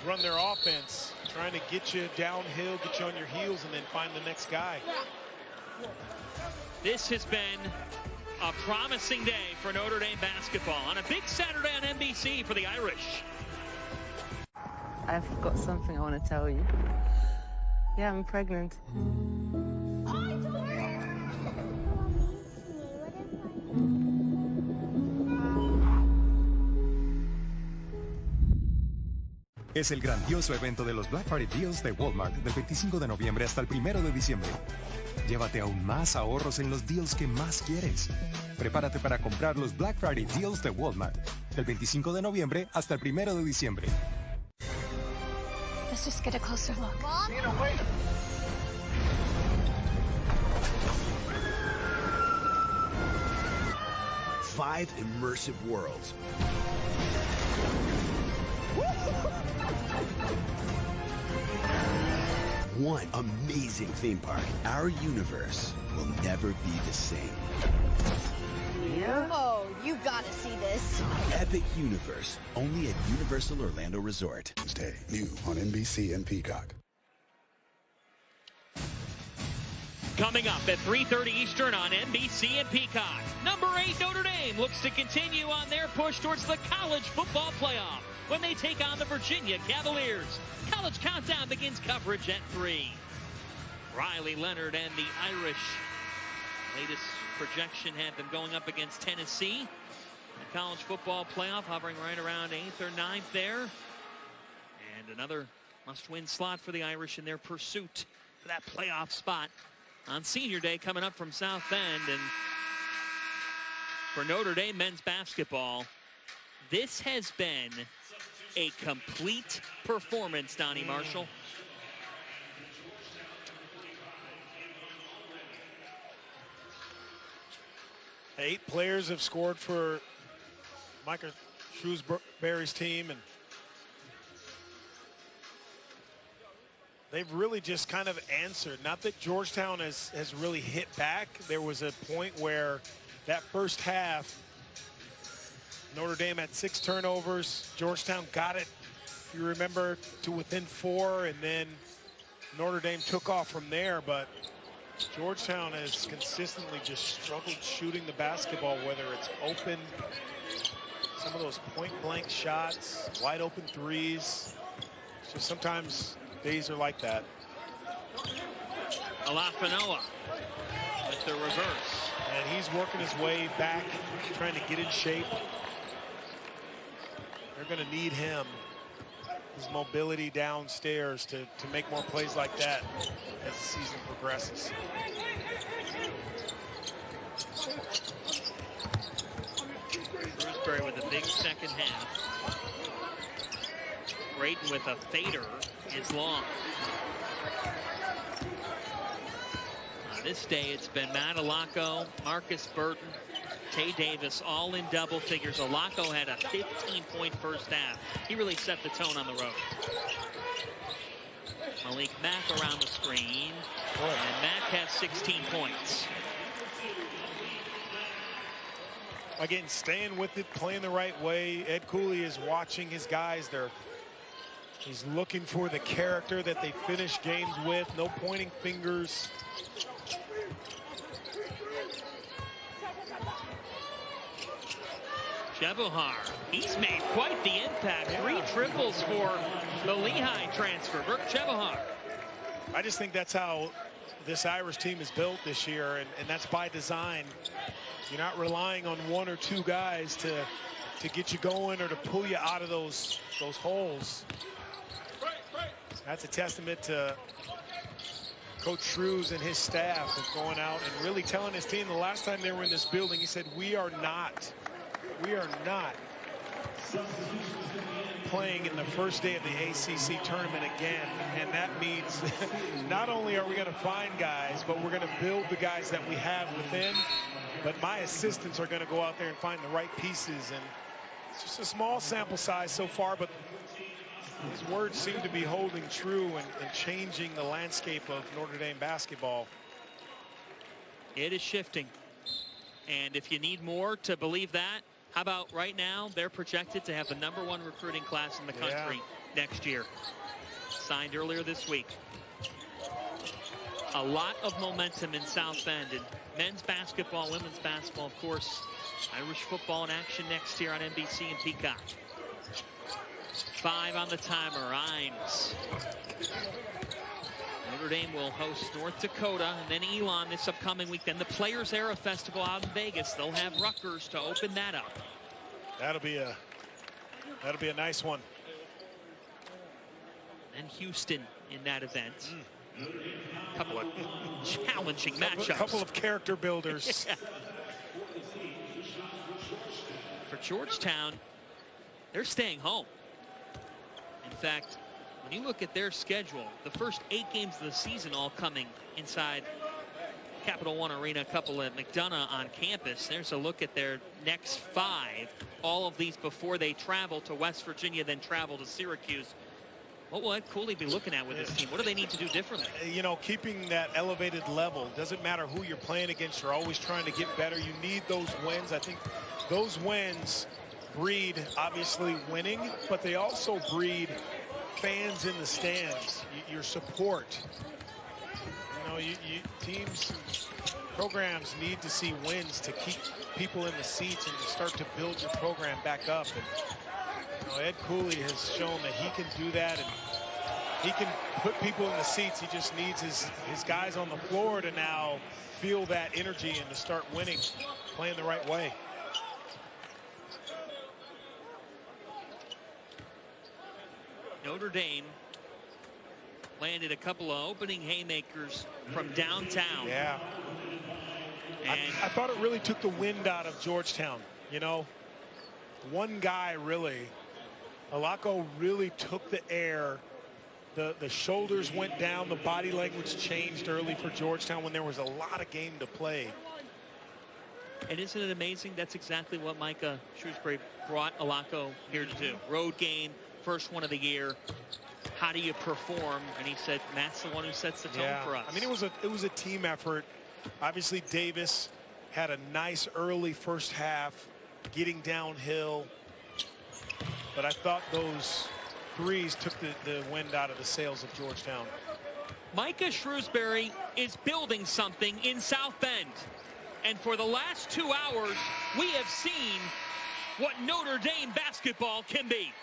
run their offense, trying to get you downhill, get you on your heels, and then find the next guy. This has been a promising day for Notre Dame basketball on a big Saturday on NBC for the Irish. I've got something I want to tell you. Yeah, I'm pregnant. Es el grandioso evento de los Black Friday Deals de Walmart del 25 de noviembre hasta el 1 de diciembre. Llévate aún más ahorros en los deals que más quieres. Prepárate para comprar los Black Friday Deals de Walmart del 25 de noviembre hasta el 1 de diciembre. Let's just get a closer look. Mom? Nina, wait! Five immersive worlds. One amazing theme park. Our universe will never be the same. Yeah? Oh, you gotta see this. Epic Universe, only at Universal Orlando Resort. Tuesday, new on NBC and Peacock. Coming up at 3:30 Eastern on NBC and Peacock. Number 8 Notre Dame looks to continue on their push towards the college football playoff when they take on the Virginia Cavaliers. College Countdown begins coverage at 3. Riley Leonard and the Irish. Latest projection had them going up against Tennessee. The college football playoff hovering right around 8th or 9th there. And another must-win slot for the Irish in their pursuit for that playoff spot on Senior Day coming up from South Bend. And for Notre Dame men's basketball, this has been a complete performance, Donnie Marshall. Eight players have scored for Micah Shrewsbury's team, and they've really just kind of answered. Not that Georgetown has really hit back. There was a point where that first half, Notre Dame had 6 turnovers. Georgetown got it, if you remember, to within 4, and then Notre Dame took off from there. But Georgetown has consistently just struggled shooting the basketball, whether it's open, some of those point-blank shots, wide-open threes. It's just sometimes days are like that. Alafanoa with the reverse. And he's working his way back, trying to get in shape. They're going to need him, his mobility downstairs, to make more plays like that as the season progresses. Shrewsbury with a big second half. Braden with a fader is long. This day it's been Matt Alacco, Marcus Burton, Tay Davis, all in double figures. Alacco had a 15-point first half. He really set the tone on the road. Malik Mack around the screen, and Mack has 16 points. Again, staying with it, playing the right way. Ed Cooley is watching his guys. He's looking for the character that they finish games with. No pointing fingers. Chebohar, he's made quite the impact. 3 triples for the Lehigh transfer, Burke Chebohar. I just think that's how this Irish team is built this year, and that's by design. You're not relying on 1 or 2 guys to get you going or to pull you out of those holes. That's a testament to Coach Shrews and his staff of going out and really telling his team the last time they were in this building, he said, we are not playing in the first day of the ACC tournament again. And that means not only are we going to find guys, but we're going to build the guys that we have within. But my assistants are going to go out there and find the right pieces. And it's just a small sample size so far, but his words seem to be holding true and changing the landscape of Notre Dame basketball. It is shifting. And if you need more to believe that, how about right now? They're projected to have the #1 recruiting class in the country next year. Signed earlier this week. A lot of momentum in South Bend. And men's basketball, women's basketball, of course. Irish football in action next year on NBC and Peacock. 5 on the timer. Imes. Notre Dame will host North Dakota and then Elon this upcoming weekend. The Players Era Festival out in Vegas. They'll have Rutgers to open that up. That'll be a nice one. And Houston in that event. A couple of challenging matchups. A couple of character builders. For Georgetown, they're staying home. In fact, when you look at their schedule, the first 8 games of the season all coming inside Capital One Arena, a couple at McDonough on campus. There's a look at their next 5. All of these before they travel to West Virginia, then travel to Syracuse. What will Ed Cooley be looking at with this team? What do they need to do differently? You know, keeping that elevated level. Doesn't matter who you're playing against. You're always trying to get better. You need those wins. I think those wins breed, obviously, winning, but they also breed fans in the stands, your support. You know, teams, programs need to see wins to keep people in the seats and to start to build your program back up. And, you know, Ed Cooley has shown that he can do that, and he can put people in the seats. He just needs his guys on the floor to now feel that energy and to start winning, playing the right way. Notre Dame landed a couple of opening haymakers from downtown. Yeah. And I thought it really took the wind out of Georgetown. You know, one guy really, Alacco really took the air. The shoulders went down. The body language changed early for Georgetown when there was a lot of game to play. And isn't it amazing? That's exactly what Micah Shrewsbury brought Alacco here to do. Road game. First one of the year. How do you perform? And he said Matt's the one who sets the tone for us. I mean, it was a team effort. Obviously, Davis had a nice early first half, getting downhill. But I thought those threes took the wind out of the sails of Georgetown. Micah Shrewsbury is building something in South Bend. And for the last 2 hours, we have seen what Notre Dame basketball can be.